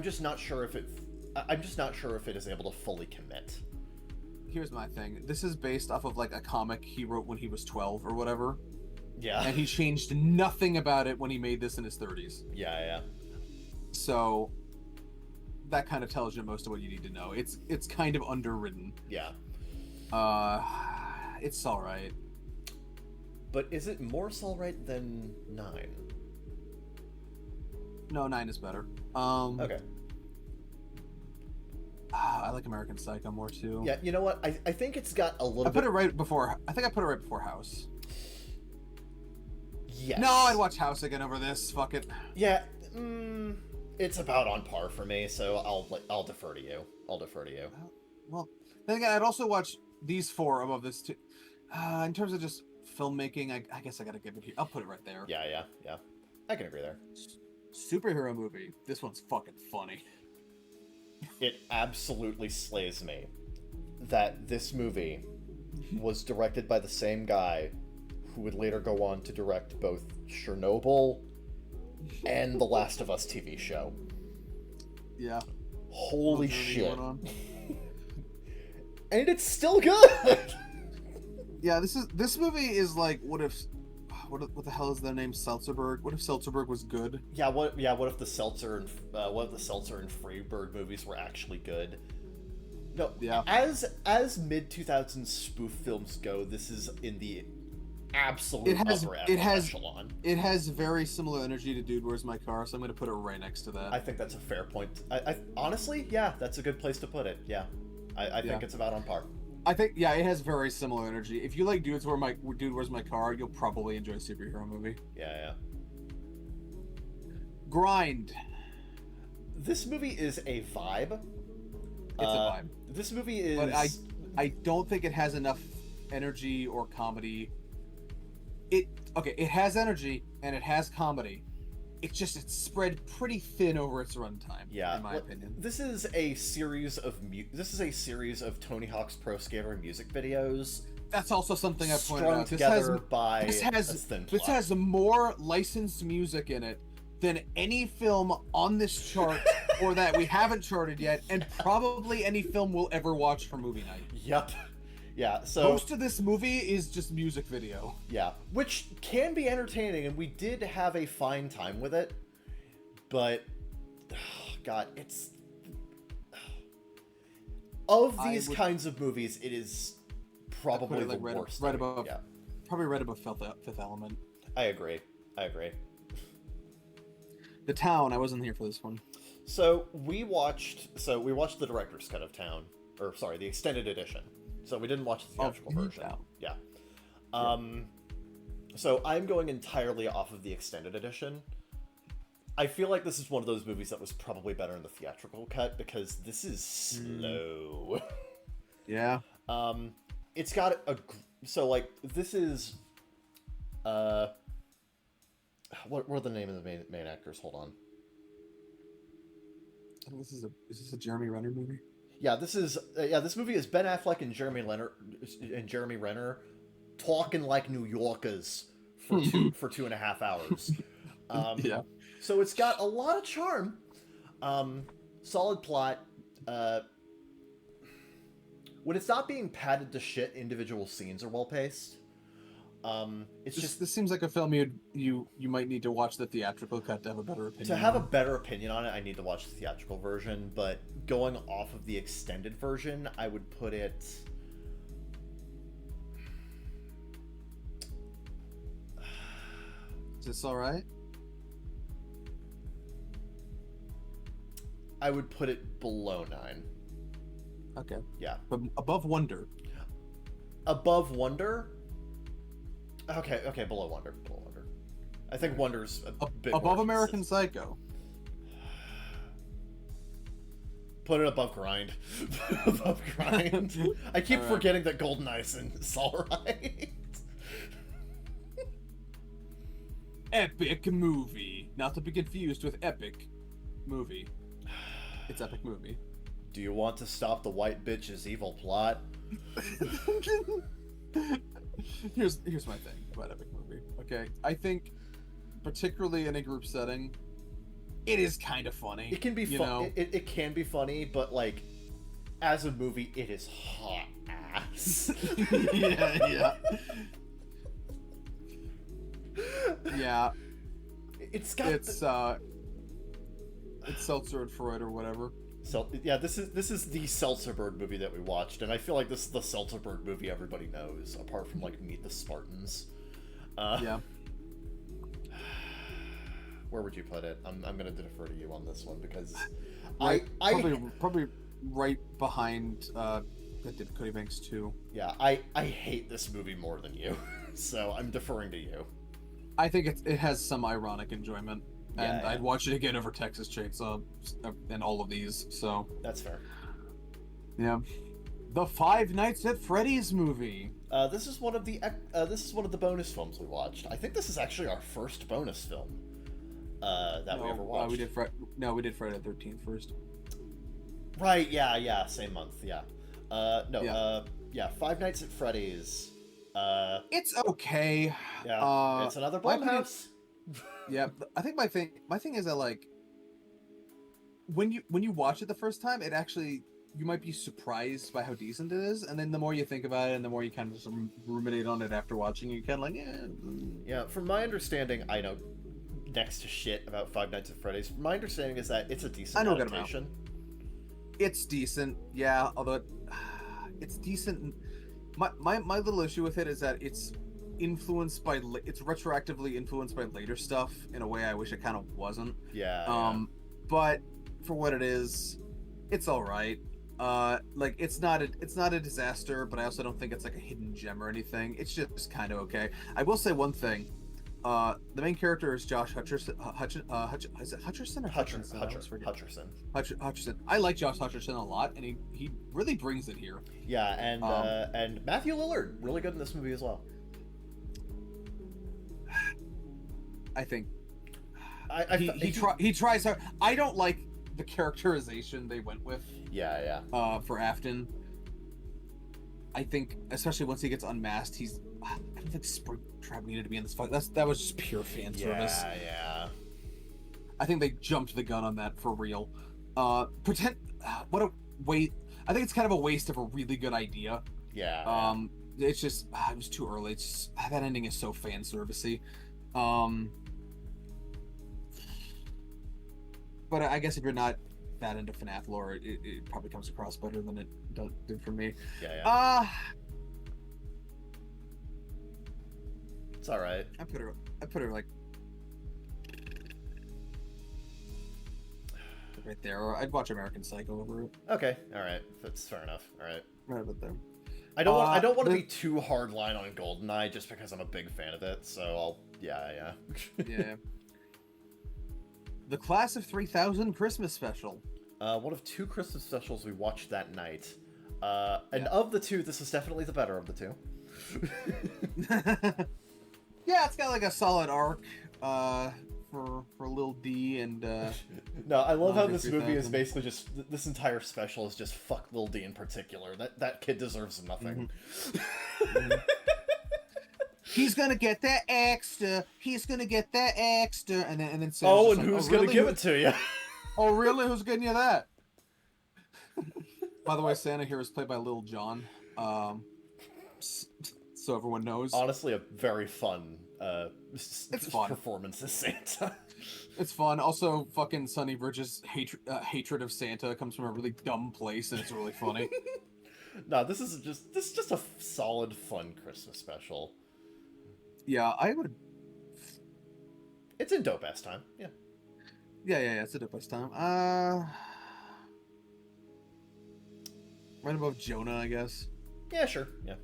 just not sure if it is able to fully commit. Here's my thing. This is based off of like a comic he wrote when he was 12 or whatever. Yeah. And he changed nothing about it when he made this in his 30s. Yeah. So that kind of tells you most of what you need to know. It's kind of underwritten. Yeah. It's all right. But is it more all right than 9? No, 9 is better. Okay. I like American Psycho more too. Yeah, you know what? I think it's got a little bit... I think I put it right before House. Yes. No, I'd watch House again over this. Fuck it. Yeah, it's about on par for me, so I'll defer to you. Well, then again, I'd also watch these 4 above this too. In terms of just filmmaking, I guess I gotta give it here. I'll put it right there. Yeah. I can agree there. Superhero movie. This one's fucking funny. It absolutely slays me that this movie was directed by the same guy who would later go on to direct both Chernobyl and the Last of Us TV show. Yeah. Holy shit. And it's still good! Yeah, this movie is like, what the hell is their name? Seltzerberg? What if Seltzerberg was good? What if the Seltzer and Freebird movies were actually good? No, yeah. As mid-2000s spoof films go, this is in the absolute upper echelon. it has very similar energy to Dude, Where's My Car, so I'm going to put it right next to that. I think that's a fair point. I honestly, yeah, that's a good place to put it. Yeah, I think it's about on par. I think, yeah, it has very similar energy. If you like Dude, Where's My Car, you'll probably enjoy a superhero movie. Yeah. Grind. This movie is a vibe. It's a vibe. This movie is... But I don't think it has enough energy or comedy. It has energy and it has comedy. It's spread pretty thin over its runtime. Yeah, in my opinion. This is a series of Tony Hawk's Pro Skater music videos. That's also something I pointed out. This has more licensed music in it than any film on this chart or that we haven't charted yet, and probably any film we'll ever watch for movie night. Yep. Yeah, so... most of this movie is just music video. Yeah, which can be entertaining, and we did have a fine time with it, but... God, it's... Of these kinds of movies, it is probably the worst. Probably right above Fifth Element. I agree. The Town, I wasn't here for this one. So we watched the director's cut of Town, or sorry, the extended edition. So we didn't watch the theatrical version. Yeah. So I'm going entirely off of the extended edition. I feel like this is one of those movies that was probably better in the theatrical cut because this is slow. Yeah. It's got this is what are the name of the main actors? Hold on. I think is this a Jeremy Renner movie? Yeah, this movie is Ben Affleck and Jeremy Renner talking like New Yorkers for 2.5 hours. Yeah. So it's got a lot of charm, solid plot. When it's not being padded to shit, individual scenes are well paced. This seems like a film you might need to watch the theatrical cut to have a better opinion. To have a better opinion on it, I need to watch the theatrical version, but going off of the extended version, I would put it... Is this alright? I would put it below 9. Okay. Yeah. But above Wonder. Above Wonder? Okay, below Wonder. I think Wonder's a bit above American Psycho. Put it above Grind. Above Grind. I keep forgetting that GoldenEye's is alright. Epic movie. Not to be confused with Epic movie. It's Epic movie. Do you want to stop the white bitch's evil plot? Here's my thing about Epic movie. Okay, I think, particularly in a group setting, it is kind of funny. It can be funny. It can be funny, but like, as a movie, it is hot ass. Yeah. Yeah. It's Seltzer and Freud or whatever. So yeah, this is the Seltzerberg movie that we watched, and I feel like this is the Seltzerberg movie everybody knows, apart from like Meet the Spartans. Yeah. Where would you put it? I'm gonna defer to you on this one because probably right behind Cody Banks 2. Yeah, I hate this movie more than you, so I'm deferring to you. I think it has some ironic enjoyment. And I'd watch it again over Texas Chainsaw and all of these, so... That's fair. Yeah. The Five Nights at Freddy's movie. This is one of the bonus films we watched. I think this is actually our first bonus film that we ever watched. We did Friday the 13th first. Right, yeah, same month, yeah. Five Nights at Freddy's. It's okay. Yeah, it's another Blumhouse. Yeah, I think my thing is that like when you watch it the first time, it actually you might be surprised by how decent it is, and then the more you think about it and the more you kind of just ruminate on it after watching, you're kind of like, yeah. From my understanding, I know next to shit about Five Nights at Freddy's. My understanding is that it's a decent adaptation. It's decent, yeah. Although it's decent. My little issue with it is that it's influenced by it's retroactively influenced by later stuff in a way I wish it kind of wasn't. Yeah. But for what it is, it's all right. Like it's not a disaster, but I also don't think it's like a hidden gem or anything. It's just kind of okay. I will say one thing. The main character is Josh Hutcherson. Is it Hutcherson or Hutchinson? Hutcherson. I like Josh Hutcherson a lot, and he really brings it here. Yeah, and Matthew Lillard, really good in this movie as well. I think he tries hard. I don't like the characterization they went with. Yeah. For Afton, I think especially once he gets unmasked, I don't think Springtrap needed to be in this fight. That was just pure fan service. Yeah. I think they jumped the gun on that for real. What a waste. I think it's kind of a waste of a really good idea. Yeah. It's just it was too early. It's just, that ending is so fan servicey. But I guess if you're not that into FNAF lore, it probably comes across better than it did for me. Yeah. It's all right. I put her like right there. Or I'd watch American Psycho over it. Okay. All right. That's fair enough. All right. Right about there. I don't want to be too hardline on GoldenEye just because I'm a big fan of it. So I'll. Yeah. Yeah. The Class of 3000 Christmas special. One of two Christmas specials we watched that night. And of the two, this is definitely the better of the two. Yeah, it's got like a solid arc for Lil D and No, I love how this movie is basically just this entire special is just fuck Lil D in particular. That kid deserves nothing. Mm-hmm. He's gonna get that extra. He's gonna get that extra, and then and who's gonna give it to you? Oh, really? Who's getting you that? By the way, Santa here is played by Lil Jon. So everyone knows. Honestly, a very fun, it's fun performance as Santa. It's fun. Also, fucking Sonny Bridges' hatred of Santa comes from a really dumb place, and it's really funny. No, this is just a solid, fun Christmas special. Yeah, I would. It's in dope ass time. Yeah. Yeah. It's a dope ass time. Right above Jonah, I guess. Yeah, sure. Yeah.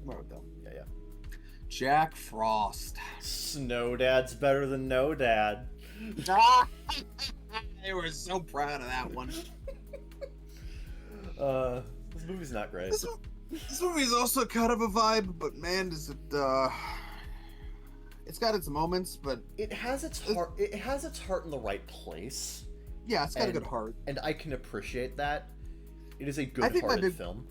Right with them. Yeah. Jack Frost. Snow Dad's better than No Dad. They were so proud of that one. This movie's not great. This movie's also kind of a vibe, but man, does it it's got its moments, but it has its heart. It has its heart in the right place. Yeah, it's got a good heart, and I can appreciate that. It is a good-hearted film.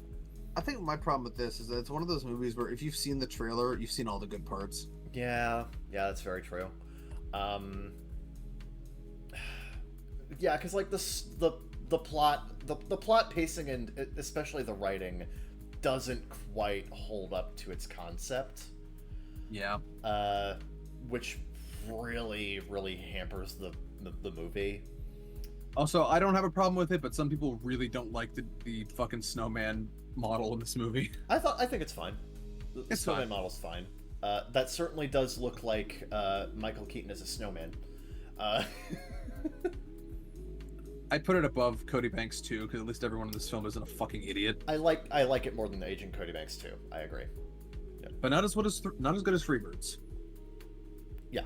I think my problem with this is that it's one of those movies where if you've seen the trailer, you've seen all the good parts. Yeah, that's very true. Yeah, because like the plot pacing and especially the writing doesn't quite hold up to its concept. Yeah. Which really hampers the movie. Also, I don't have a problem with it, but some people really don't like the fucking snowman model in this movie. I think it's fine. The snowman model's fine. That certainly does look like Michael Keaton as a snowman. I put it above Cody Banks too, because at least everyone in this film isn't a fucking idiot. I like it more than Agent Cody Banks too. I agree. Yeah. But not as good as Freebirds. Yeah.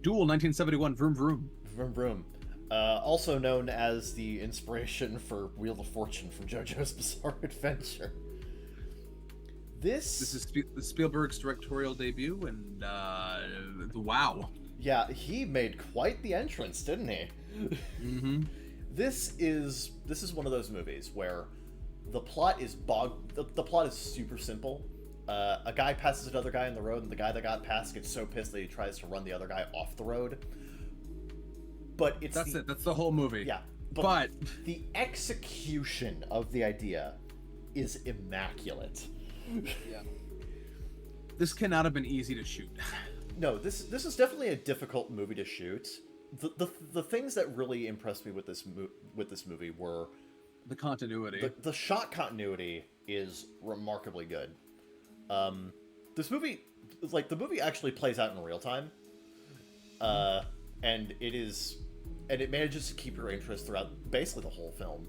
Duel 1971. Vroom vroom. Vroom vroom. Also known as the inspiration for Wheel of Fortune from JoJo's Bizarre Adventure. This is Spielberg's directorial debut, and wow. Yeah, he made quite the entrance, didn't he? Mm-hmm. This is one of those movies where the plot is the plot is super simple. A guy passes another guy on the road, and the guy that got passed gets so pissed that he tries to run the other guy off the road. But that's the whole movie. Yeah, but the execution of the idea is immaculate. Yeah. This cannot have been easy to shoot. No, this is definitely a difficult movie to shoot. The things that really impressed me with this movie were the continuity. The shot continuity is remarkably good. This movie, like, the movie actually plays out in real time, and it manages to keep your interest throughout basically the whole film.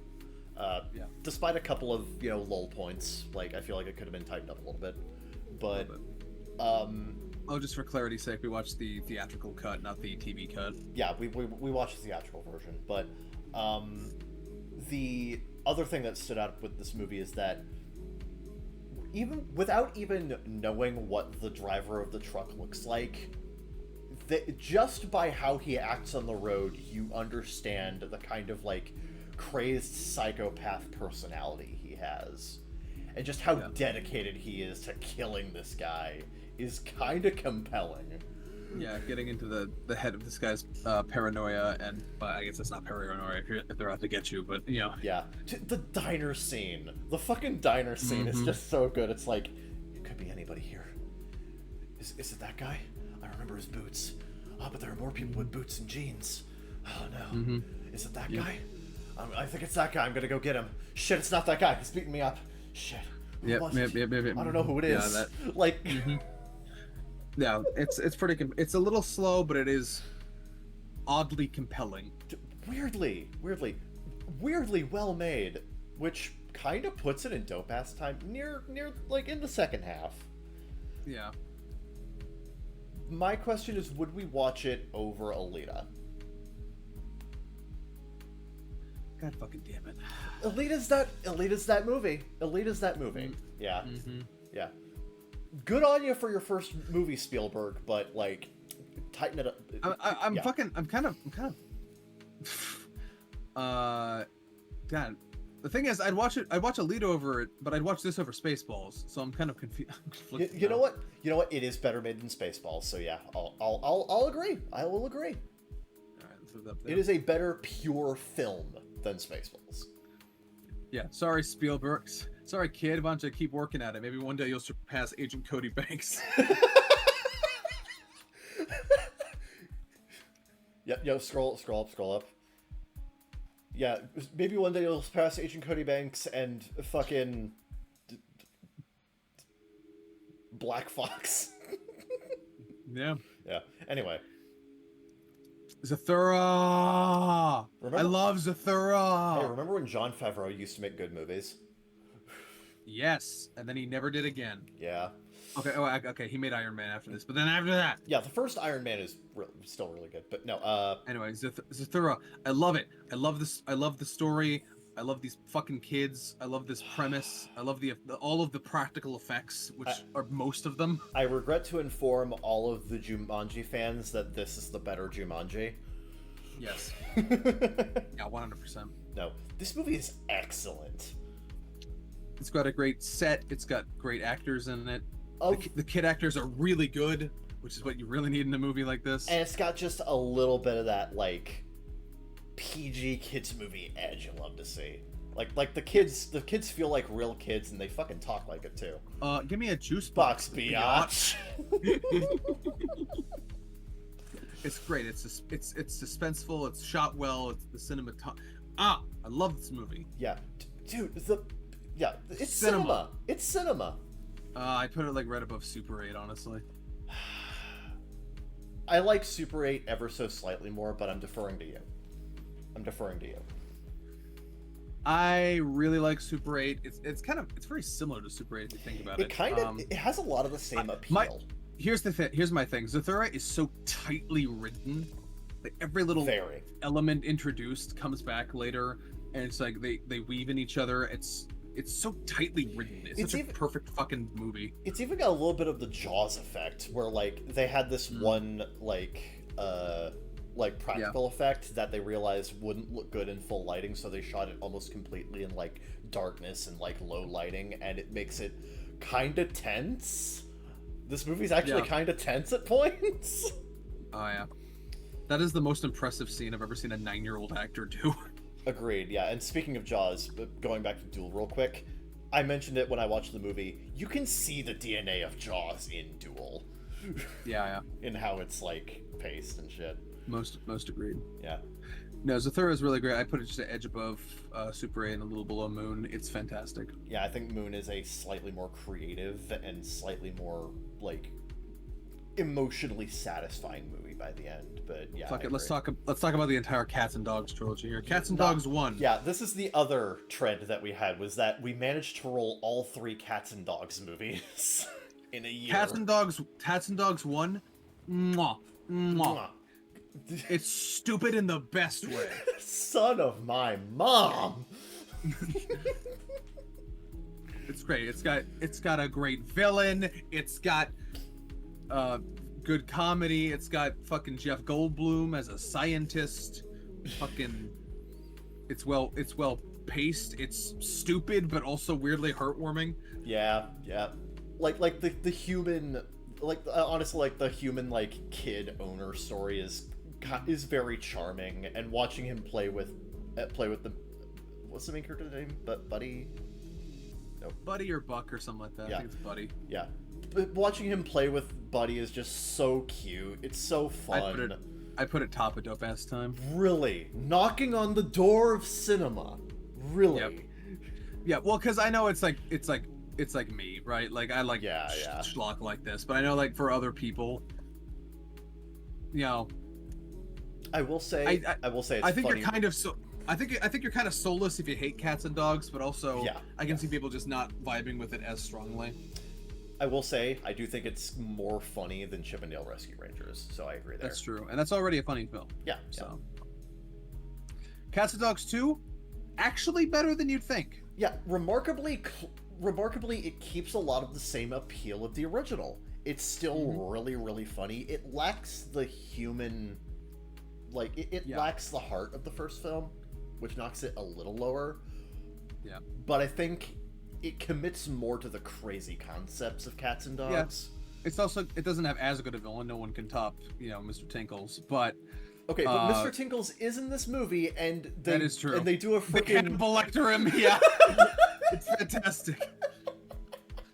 Yeah. Despite a couple of, lull points, like, I feel like it could have been tightened up a little bit, but Oh, just for clarity's sake, we watched the theatrical cut, not the TV cut. yeah, we watched the theatrical version. But the other thing that stood out with this movie is that even without even knowing what the driver of the truck looks like, just by how he acts on the road, you understand the kind of, like, crazed psychopath personality he has. And just how dedicated he is to killing this guy is kind of compelling. Yeah, getting into the head of this guy's paranoia, and I guess it's not paranoia if they're out to get you, but Yeah, the diner scene, the fucking diner scene is just so good. It's like, it could be anybody here. Is it that guy? I remember his boots. Oh, but there are more people with boots and jeans. Oh no, is it that guy? I think it's that guy. I'm gonna go get him. Shit, it's not that guy. He's beating me up. Shit. Yep. I don't know who it is. Yeah, like. Yeah, it's pretty. It's a little slow, but it is oddly compelling. Weirdly well made, which kind of puts it in dope ass time near like in the second half. Yeah. My question is, would we watch it over Alita? God fucking damn it. Alita's that movie. Yeah. Yeah. Good on you for your first movie, Spielberg, but, like, tighten it up. I'm kind of God, the thing is, I'd watch Alita over it, but I'd watch this over Spaceballs, so I'm kind of confused. You know what? It is better made than Spaceballs, so yeah, I'll agree. I will agree. All right, so up there. It is a better pure film than Spaceballs. Yeah, sorry, Spielberg. Sorry, kid. Why don't you keep working at it? Maybe one day you'll surpass Agent Cody Banks. Yo, scroll up. Yeah, maybe one day you'll surpass Agent Cody Banks and fucking Black Fox. Yeah. Yeah. Anyway. Zathura! I love Zathura! Hey, remember when Jon Favreau used to make good movies? Yes, and then he never did again. Yeah. Okay, he made Iron Man after this, but then after that... Yeah, the first Iron Man is still really good, but no, Anyway, Zathura, I love it. I love this. I love the story. I love these fucking kids. I love this premise. I love all of the practical effects, which are most of them. I regret to inform all of the Jumanji fans that this is the better Jumanji. Yes. Yeah, 100%. No, this movie is excellent. It's got a great set. It's got great actors in it. The kid actors are really good, which is what you really need in a movie like this. And it's got just a little bit of that, like, PG kids movie edge you love to see. Like the kids feel like real kids, and they fucking talk like it too. Give me a juice box, biatch. It's great. It's suspenseful. It's shot well. It's the cinematography. I love this movie. Yeah, dude. It's cinema. It's cinema. I put it like right above Super 8, honestly. I like Super 8 ever so slightly more, but I'm deferring to you. I really like Super 8. It's very similar to Super 8 if you think about it. It has a lot of the same appeal. Here's my thing. Zathura is so tightly written. Like every little element introduced comes back later, and it's like they weave in each other. It's so tightly written. It's such a perfect fucking movie. It's even got a little bit of the Jaws effect, where like they had this one practical effect that they realized wouldn't look good in full lighting, so they shot it almost completely in like darkness and like low lighting, and it makes it kind of tense. This movie's actually kind of tense at points. Oh yeah, that is the most impressive scene I've ever seen a 9-year-old actor do. Agreed. Yeah, and speaking of Jaws, going back to Duel real quick, I mentioned it when I watched the movie. You can see the DNA of Jaws in Duel. Yeah. In how it's like paced and shit. Most agreed. Yeah. No, Zathura is really great. I put it just an edge above Super 8 and a little below Moon. It's fantastic. Yeah, I think Moon is a slightly more creative and slightly more, like, emotionally satisfying movie by the end. But yeah, Fuck it. Let's talk about the entire Cats and Dogs trilogy here. Cats and Not- Dogs 1. Yeah, this is the other trend that we had, was that we managed to roll all 3 Cats and Dogs movies in a year. Cats and Dogs 1. Mwah. Mwah. It's stupid in the best way. Son of my mom. It's great. It's got a great villain. It's got good comedy. It's got fucking Jeff Goldblum as a scientist. Fucking it's well paced. It's stupid but also weirdly heartwarming. Yeah. Like the human, like honestly, like the human, like, kid owner story is very charming, and watching him play with the, what's the main character's name? Buddy? No. Buddy or Buck or something like that. Yeah. I think it's Buddy. Yeah. But watching him play with Buddy is just so cute. It's so fun. I put it top of dope ass time. Really? Knocking on the door of cinema. Really? Yep. Yeah, well, because I know it's like me, right? Like I like schlock like this, but I know like for other people, you know. I will say it's I think funny. you're kind of I think you're kind of soulless if you hate Cats and Dogs, but also I can see people just not vibing with it as strongly. I will say I do think it's more funny than Chip and Dale Rescue Rangers, so I agree there. That's true, and that's already a funny film. Yeah. So, Cats and Dogs 2, actually better than you'd think. Yeah, remarkably, it keeps a lot of the same appeal of the original. It's still really, really funny. It lacks the human, like, it lacks the heart of the first film, which knocks it a little lower. Yeah. But I think it commits more to the crazy concepts of Cats and Dogs. Yeah. It's also, it doesn't have as good a villain. No one can top, Mr. Tinkles, but... Okay, but Mr. Tinkles is in this movie, and that is true. And they do a They freaking... can lecture him, yeah. It's fantastic.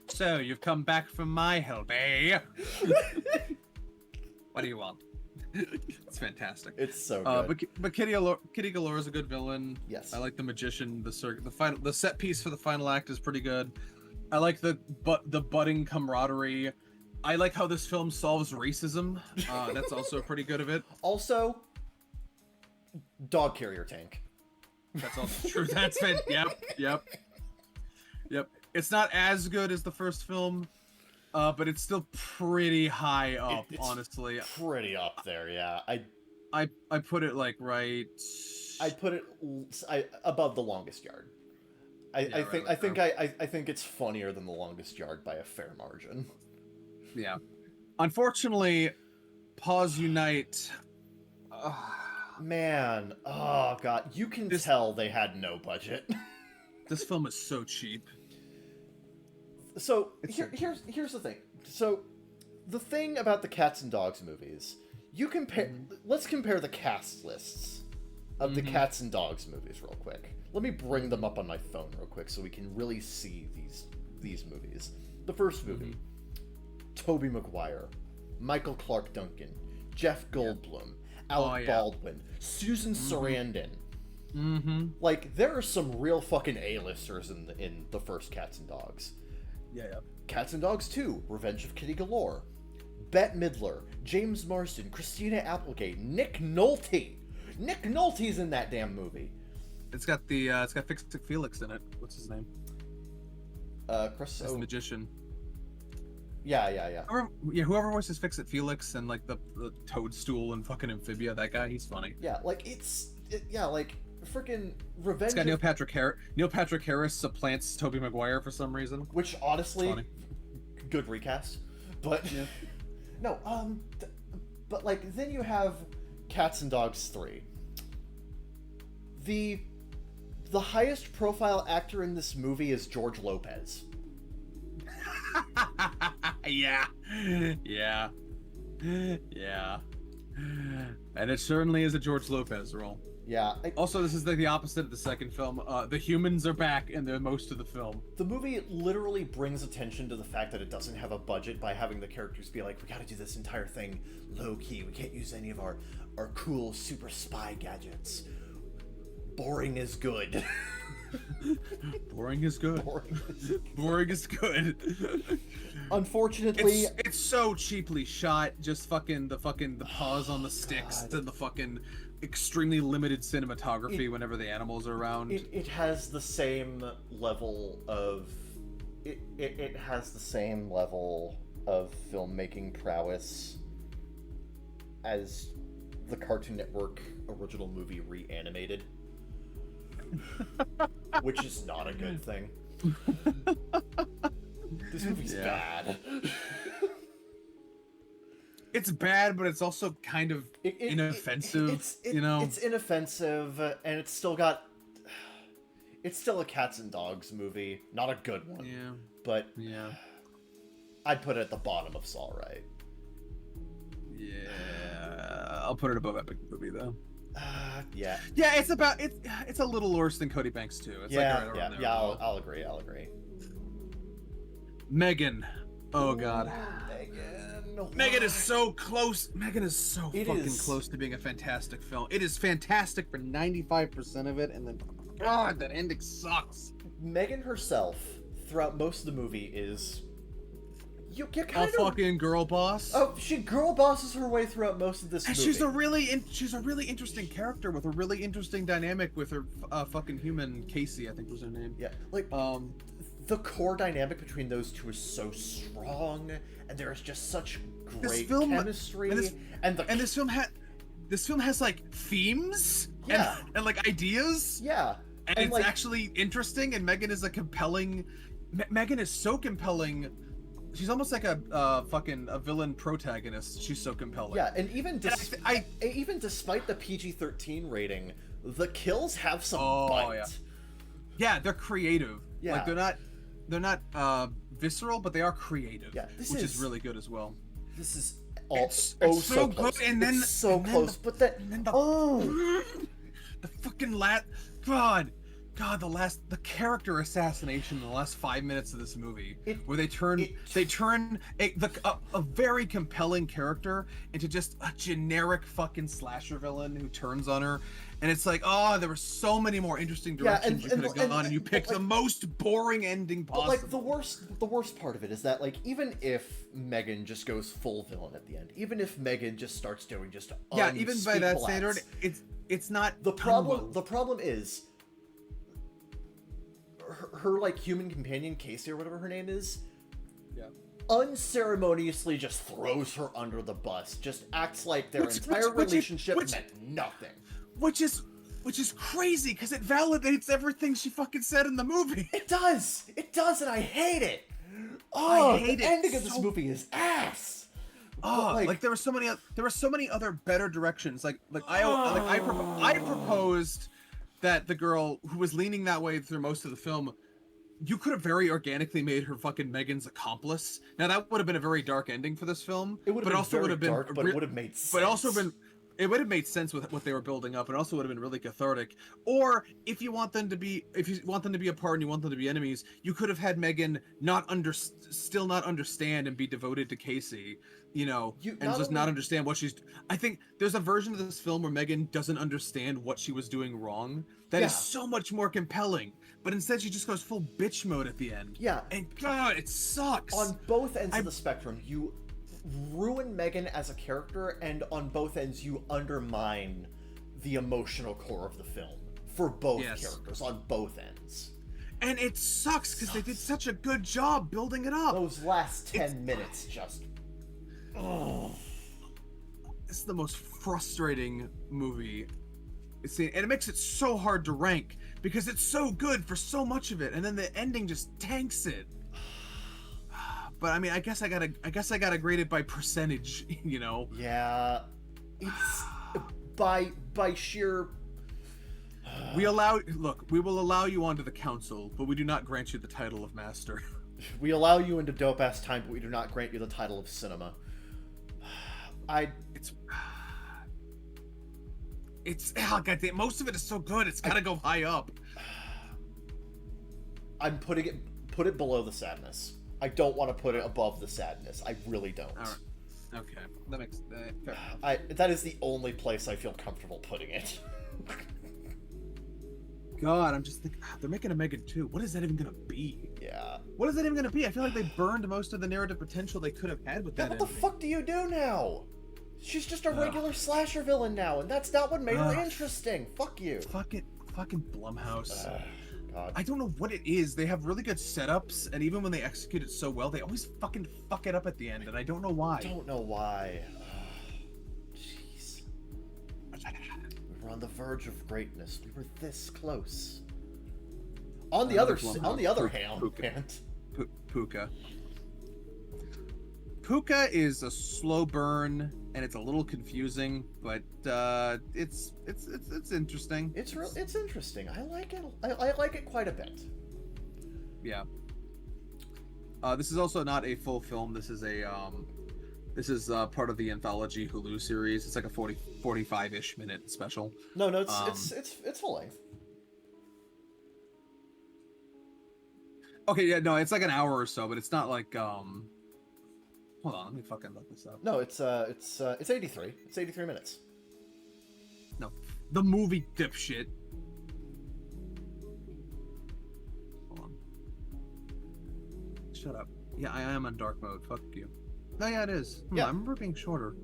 So, you've come back from my help, eh? What do you want? It's fantastic. It's so good. But Kitty Galore is a good villain. Yes. I like the magician. The set piece for the final act is pretty good. I like the budding camaraderie. I like how this film solves racism. That's also pretty good of it. Also, dog carrier tank. That's also true. That's it. Yep. It's not as good as the first film, but it's still pretty high up, It's honestly. Pretty up there, yeah. I put it like right. I put it above The Longest Yard. I think it's funnier than The Longest Yard by a fair margin. Yeah. Unfortunately, Paws Unite. Man, oh god, you can tell they had no budget. This film is so cheap. So here's the thing. So the thing about the Cats and Dogs movies, you compare. Let's compare the cast lists of the Cats and Dogs movies real quick. Let me bring them up on my phone real quick so we can really see these movies. The first movie, Tobey Maguire, Michael Clarke Duncan, Jeff Goldblum, Alec Baldwin, Susan Sarandon. Like, there are some real fucking A-listers in the first Cats and Dogs. Yeah. Cats and Dogs 2, Revenge of Kitty Galore, Bette Midler, James Marsden, Christina Applegate, Nick Nolte. Nick Nolte's in that damn movie. It's got Fix It Felix in it. What's his name? Chris. The magician. Yeah. Whoever voices Fix It Felix and like the Toadstool and fucking Amphibia, that guy, he's funny. Yeah, like like freaking Revenge. It's got Neil Patrick Harris supplants Tobey Maguire for some reason. Which honestly, good recast. But no, but like then you have Cats and Dogs 3. The highest profile actor in this movie is George Lopez. Yeah. And it certainly is a George Lopez role. Yeah. Also, this is the opposite of the second film. The humans are back and they're most of the film. The movie literally brings attention to the fact that it doesn't have a budget by having the characters be like, we gotta do this entire thing low-key. We can't use any of our cool super spy gadgets. boring is good. Boring is good. Boring is good. Unfortunately, it's so cheaply shot. Just the pause on the sticks God. and the fucking extremely limited cinematography whenever the animals are around. It has the same level of it has the same level of filmmaking prowess as the Cartoon Network original movie Reanimated, which is not a good thing. This movie's bad. It's bad, but it's also kind of inoffensive. It's inoffensive, and it's still a cats and dogs movie. Not a good one. Yeah. But yeah, I'd put it at the bottom of Saw Right. Yeah, I'll put it above Epic Movie though. Yeah. Yeah, it's a little worse than Cody Banks too. It's I'll agree. Megan. Oh God. Megan. Megan is so close. Megan is so fucking close to being a fantastic film. It is fantastic for 95% of it, and then God, that ending sucks. Megan herself, throughout most of the movie, is you kind a fucking girl boss. Oh, she girl bosses her way throughout most of this movie. She's a really interesting character with a really interesting dynamic with her fucking human Casey, I think was her name. Yeah, like the core dynamic between those two is so strong, and there is just such great chemistry. And this film has like themes, and like ideas. Yeah, and it's like, actually interesting. And Megan is a compelling. Megan is so compelling. She's almost like a villain protagonist. She's so compelling. Yeah, and even despite the PG-13 rating, the kills have some bite. Yeah, they're creative. Yeah. Like they're not visceral, but they are creative. Yeah, which is really good as well. This is it's so good, close. and then it's so close, but then the fucking the character assassination in the last 5 minutes of this movie, where they turn a very compelling character into just a generic fucking slasher villain who turns on her, and it's like, there were so many more interesting directions you could have gone, and you picked the most boring ending possible. But like the worst part of it is that, like, even if Megan just goes full villain at the end, even if Megan just starts doing just even by that standard, it's not the problem. The problem is her like human companion Casey or whatever her name is, unceremoniously just throws her under the bus, just acts like their entire relationship meant nothing. Which is crazy, because it validates everything she fucking said in the movie. It does, and I hate it. The ending of this movie is ass. Like there were so many other better directions. I proposed that the girl who was leaning that way through most of the film, you could have very organically made her fucking Megan's accomplice. Now that would have been a very dark ending for this film. It would have been dark, but it would have made sense. But also it would have made sense with what they were building up, and also would have been really cathartic. Or if you want them to be a part and you want them to be enemies, you could have had Megan still not understand and be devoted to Casey, not understand what she's. I think there's a version of this film where Megan doesn't understand what she was doing wrong. That is so much more compelling. But instead, she just goes full bitch mode at the end. Yeah, and God, it sucks. On both ends of the spectrum, you ruin Megan as a character, and on both ends you undermine the emotional core of the film for both characters on both ends. And it sucks because they did such a good job building it up. Those last 10 minutes just this is the most frustrating movie. And it makes it so hard to rank because it's so good for so much of it, and then the ending just tanks it. But I mean, I guess I gotta grade it by percentage, Yeah, it's by sheer. We will allow you onto the council, but we do not grant you the title of master. We allow you into dope ass time, but we do not grant you the title of cinema. Goddamn, most of it is so good. It's gotta go high up. I'm put it below the sadness. I don't want to put it above the sadness. I really don't. All right. Okay, that makes fair enough. That is the only place I feel comfortable putting it. god, I'm just thinking, they're making a Megan 2. What is that even gonna be? Yeah. What is that even gonna be? I feel like they burned most of the narrative potential they could have had with Yeah, that what the ending. fuck do you do now? She's just a regular slasher villain now, and that's not what made her interesting. Fuck you. Fucking Blumhouse. God. I don't know what it is. They have really good setups, and even when they execute it so well, they always fucking fuck it up at the end, and I don't know why. Don't know why. Jeez. We were on the verge of greatness. We were this close. On the other hand, Puka. Puka is a slow burn, and it's a little confusing, but it's interesting. It's interesting. I like it. I like it quite a bit. Yeah. This is also not a full film. This is part of the anthology Hulu series. It's like a 45-ish minute special. No, it's full length. Okay, yeah, no, it's like an hour or so, but it's not like hold on, let me fucking look this up. No, it's 83. It's 83 minutes. No. The movie, dipshit. Hold on. Shut up. Yeah, I am on dark mode. Fuck you. No, yeah, it is. Yeah. I remember it being shorter.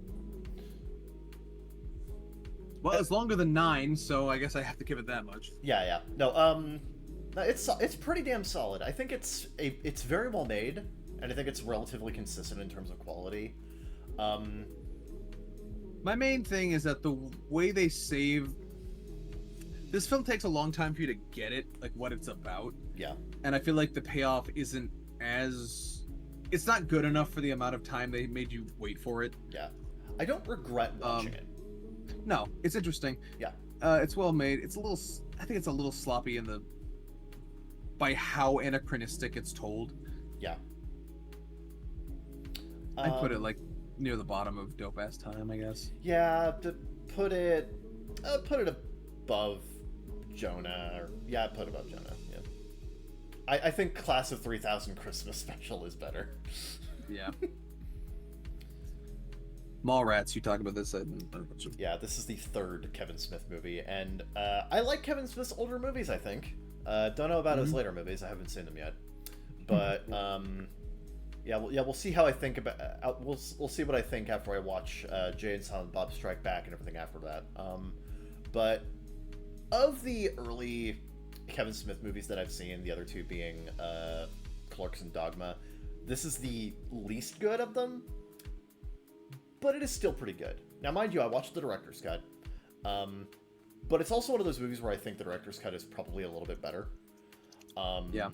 Well, it's longer than 9, so I guess I have to give it that much. Yeah. No, it's pretty damn solid. I think it's very well made, and I think it's relatively consistent in terms of quality. My main thing is that the way they save this film takes a long time for you to get it, like what it's about. Yeah. And I feel like the payoff isn't as it's not good enough for the amount of time they made you wait for it. Yeah. I don't regret watching it. No, it's interesting. Yeah. It's well made. I think it's a little sloppy by how anachronistic it's told. Yeah. I'd put it like near the bottom of Dope Ass Time, I guess. Yeah, to put it above Jonah. Put it above Jonah. Yeah. I think Class of 3000 Christmas Special is better. Yeah. Mallrats, you talk about this. Yeah, this is the third Kevin Smith movie, and I like Kevin Smith's older movies. I think. Don't know about his later movies. I haven't seen them yet, but we'll see how I think about. We'll see what I think after I watch Jay and Silent Bob Strike Back and everything after that. But of the early Kevin Smith movies that I've seen, the other two being Clerks and Dogma, this is the least good of them. But it is still pretty good. Now, mind you, I watched the director's cut. But it's also one of those movies where I think the director's cut is probably a little bit better. Yeah.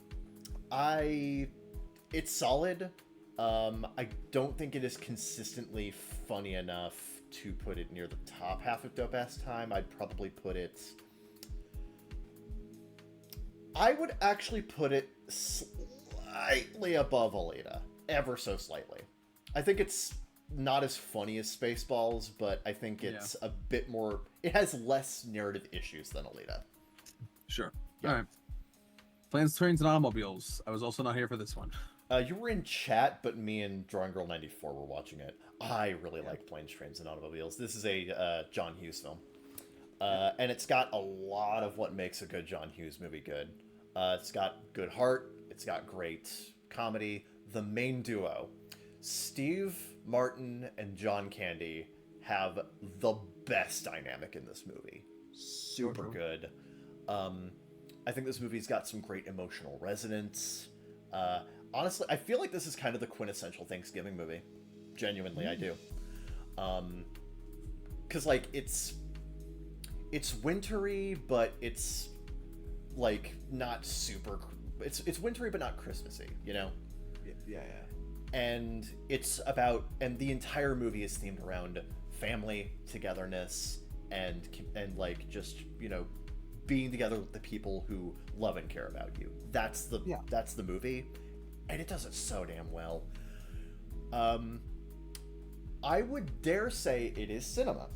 It's solid. I don't think it is consistently funny enough to put it near the top half of Dope Ass Time. I'd probably put it... I would actually put it slightly above Alita. Ever so slightly. I think it's not as funny as Spaceballs, but I think it's a bit more... It has less narrative issues than Alita. Sure. Yeah. All right. Planes, Trains, and Automobiles. I was also not here for this one. You were in chat, but me and Drawing Girl 94 were watching it. I really like Planes, Trains, and Automobiles. This is a John Hughes film. And it's got a lot of what makes a good John Hughes movie good. It's got good heart. It's got great comedy. The main duo, Steve Martin and John Candy, have the best dynamic in this movie. Super good. I think this movie's got some great emotional resonance. Honestly, I feel like this is kind of the quintessential Thanksgiving movie. Genuinely, I do. Because, like, it's wintry, but it's, like, not super... It's wintry, but not Christmassy, you know? Yeah. And it's about... And the entire movie is themed around family, togetherness, and like, just, you know, being together with the people who love and care about you. That's the movie. And it does it so damn well. I would dare say it is cinema.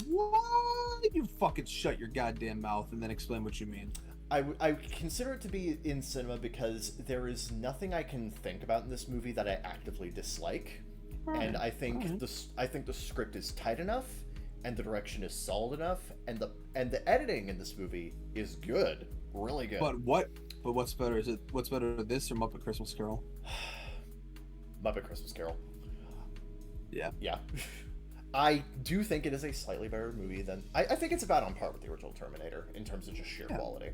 What? You fucking shut your goddamn mouth and then explain what you mean. I consider it to be in cinema because there is nothing I can think about in this movie that I actively dislike. And I think the script is tight enough, and the direction is solid enough, and the editing in this movie is good, really good. But what's better? What's better, this or Muppet Christmas Carol? Muppet Christmas Carol. Yeah. Yeah. I do think it is a slightly better movie than... I think it's about on par with the original Terminator in terms of just sheer quality.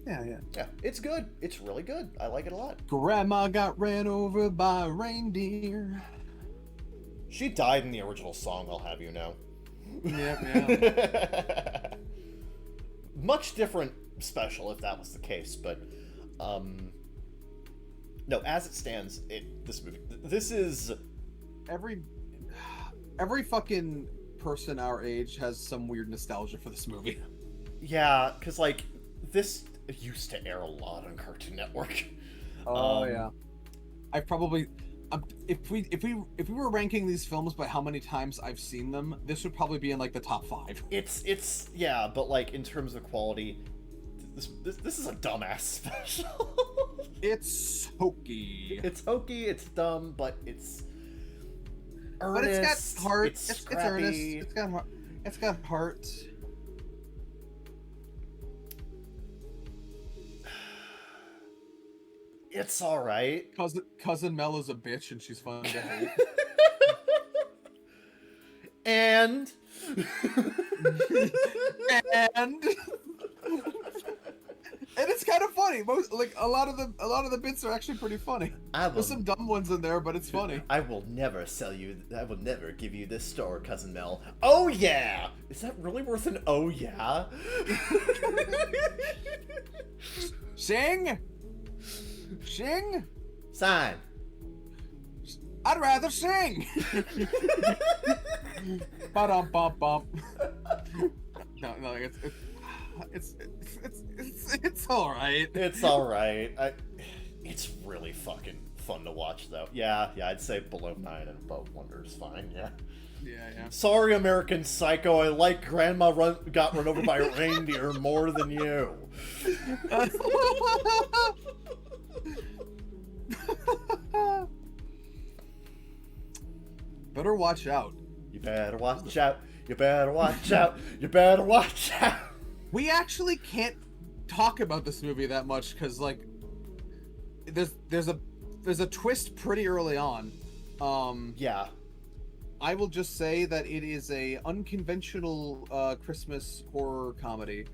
Yeah. Yeah, it's good. It's really good. I like it a lot. Grandma got ran over by a reindeer. She died in the original song, I'll have you know. Yeah. Much different special if that was the case, but no, as it stands, this is every fucking person our age has some weird nostalgia for this movie. Yeah, because like this used to air a lot on Cartoon Network. Yeah. I probably if we were ranking these films by how many times I've seen them, this would probably be in like the top 5. It's yeah, but like in terms of quality, this is a dumbass special. It's hokey. It's hokey. It's dumb, but it's earnest. But it's got heart. It's earnest. It's got heart. It's got heart. It's all right. Cousin Mel is a bitch, and she's fun to hate. and and it's kind of funny. A lot of the bits are actually pretty funny. There's some dumb ones in there, but it's funny. I will never give you this store, Cousin Mel. Oh yeah! Is that really worth an oh yeah? Sing! Sign. I'd rather sing! Ba-dum-bum-bum. No, it's alright. It's alright. It's really fucking fun to watch, though. Yeah, I'd say below 9 and above Wonder is fine, yeah. Yeah. Sorry, American Psycho, I like Grandma got run over by a reindeer more than you. Better watch out. You better watch out. You better watch out. You better watch out. We actually can't talk about this movie that much because, like, there's a twist pretty early on. Yeah. I will just say that it is a unconventional Christmas horror comedy.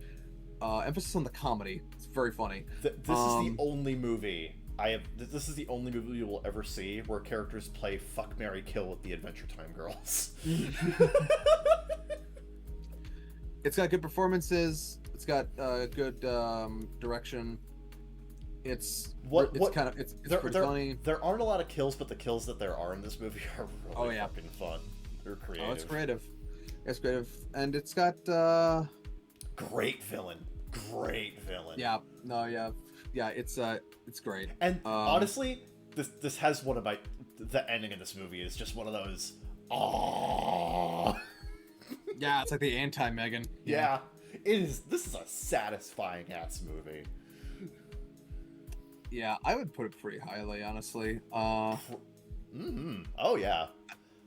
Emphasis on the comedy. It's very funny. This is the only movie This is the only movie you will ever see where characters play fuck, marry, kill with the Adventure Time girls. It's got good performances. It's got good direction. It's pretty funny. There aren't a lot of kills, but the kills that there are in this movie are really fucking fun. They're creative. Oh, it's creative. It's creative, and it's got great villain. Yeah. No. Yeah. It's great. And honestly, this has one of the ending of this movie is just one of those. Aww. Yeah, it's like the anti-Megan. Yeah. It is. This is a satisfying ass movie. Yeah, I would put it pretty highly, honestly. Oh yeah.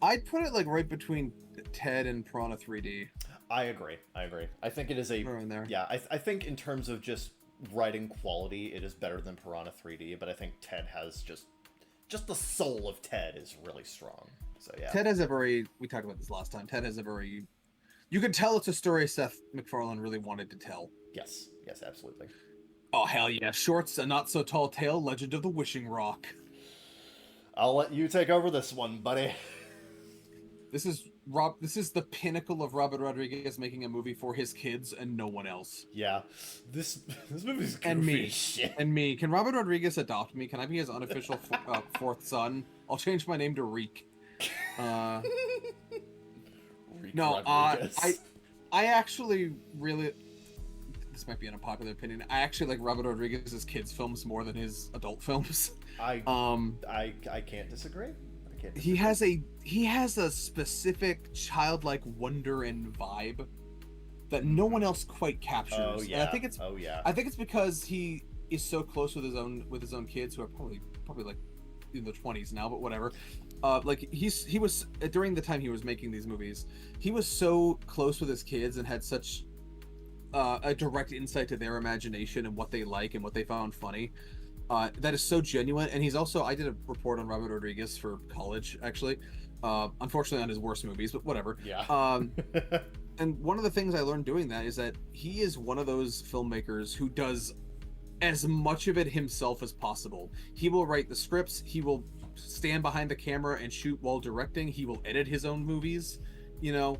I'd put it like right between Ted and Piranha 3D. I agree. I think it is a. We're in there. Yeah, I think in terms of just writing quality, it is better than Piranha 3D. But I think Ted has just the soul of Ted is really strong. So yeah. Ted has a very. We talked about this last time. Ted has a very. You can tell it's a story Seth MacFarlane really wanted to tell. Yes, absolutely. Oh, hell yeah. Shorts, A Not So Tall Tale, Legend of the Wishing Rock. I'll let you take over this one, buddy. This is the pinnacle of Robert Rodriguez making a movie for his kids and no one else. Yeah. This movie's goofy and me. as shit. And me. Can Robert Rodriguez adopt me? Can I be his unofficial fourth son? I'll change my name to Reek. No, I actually really... This might be an unpopular opinion. I actually like Robert Rodriguez's kids' films more than his adult films. I can't disagree. He has a specific childlike wonder and vibe that no one else quite captures. Oh yeah. And I think it's because he is so close with his own kids who are probably like in their 20s now, but whatever. like he was during the time he was making these movies, he was so close with his kids and had such a direct insight to their imagination and what they like and what they found funny. That is so genuine. And he's also, I did a report on Robert Rodriguez for college, actually. Unfortunately, on his worst movies, but whatever. Yeah. And one of the things I learned doing that is that he is one of those filmmakers who does as much of it himself as possible. He will write the scripts, he will stand behind the camera and shoot while directing, he will edit his own movies, you know,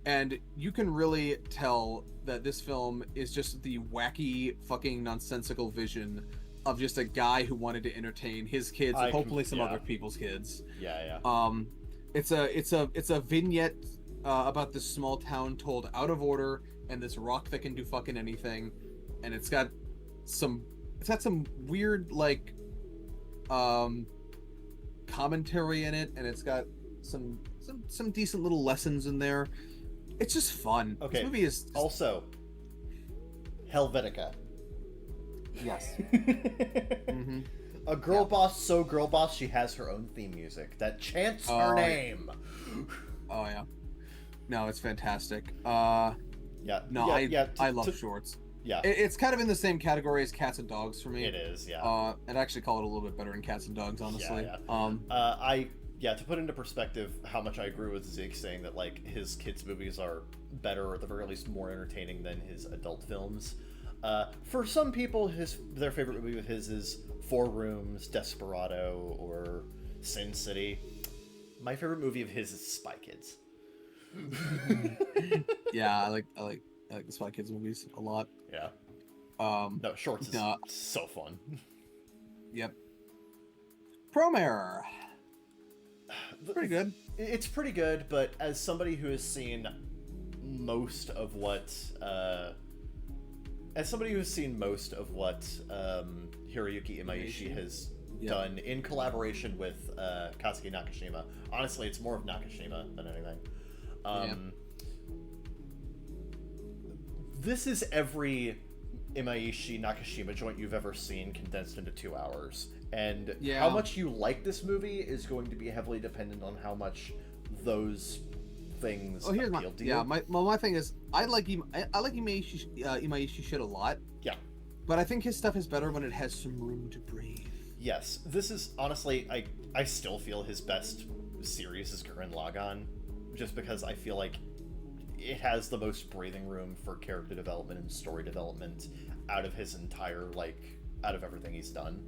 and you can really tell that this film is just the wacky, fucking nonsensical vision of just a guy who wanted to entertain his kids and hopefully some other people's kids. Yeah. It's a vignette about this small town told out of order, and this rock that can do fucking anything, and it's got some weird like commentary in it, and it's got some decent little lessons in there. It's just fun. Okay. This movie is also Helvetica. Yes. Mm-hmm. A girl boss, so girl boss, she has her own theme music that chants her name. Oh yeah. No, it's fantastic. I love shorts. Yeah. It's kind of in the same category as Cats and Dogs for me. It is, yeah. I'd actually call it a little bit better than Cats and Dogs, honestly. Yeah. To put into perspective how much I agree with Zeke saying that like his kids' movies are better, or at the very least more entertaining than his adult films. For some people, their favorite movie of his is Four Rooms, Desperado, or Sin City. My favorite movie of his is Spy Kids. Yeah, I like the Spy Kids movies a lot. Yeah. No, Shorts is so fun. Yep. Promare. Pretty good. It's pretty good, but as somebody who has seen most of what Hiroyuki Imaishi has done in collaboration with Kazuki Nakashima. Honestly, it's more of Nakashima than anything. This is every Imaishi Nakashima joint you've ever seen condensed into 2 hours. And how much you like this movie is going to be heavily dependent on how much those things appeal to you. Yeah, my thing is, I like Imaishi shit a lot. Yeah. But I think his stuff is better when it has some room to breathe. Yes. This is, honestly, I still feel his best series is Gurren Lagann, just because I feel like it has the most breathing room for character development and story development out of his entire, out of everything he's done.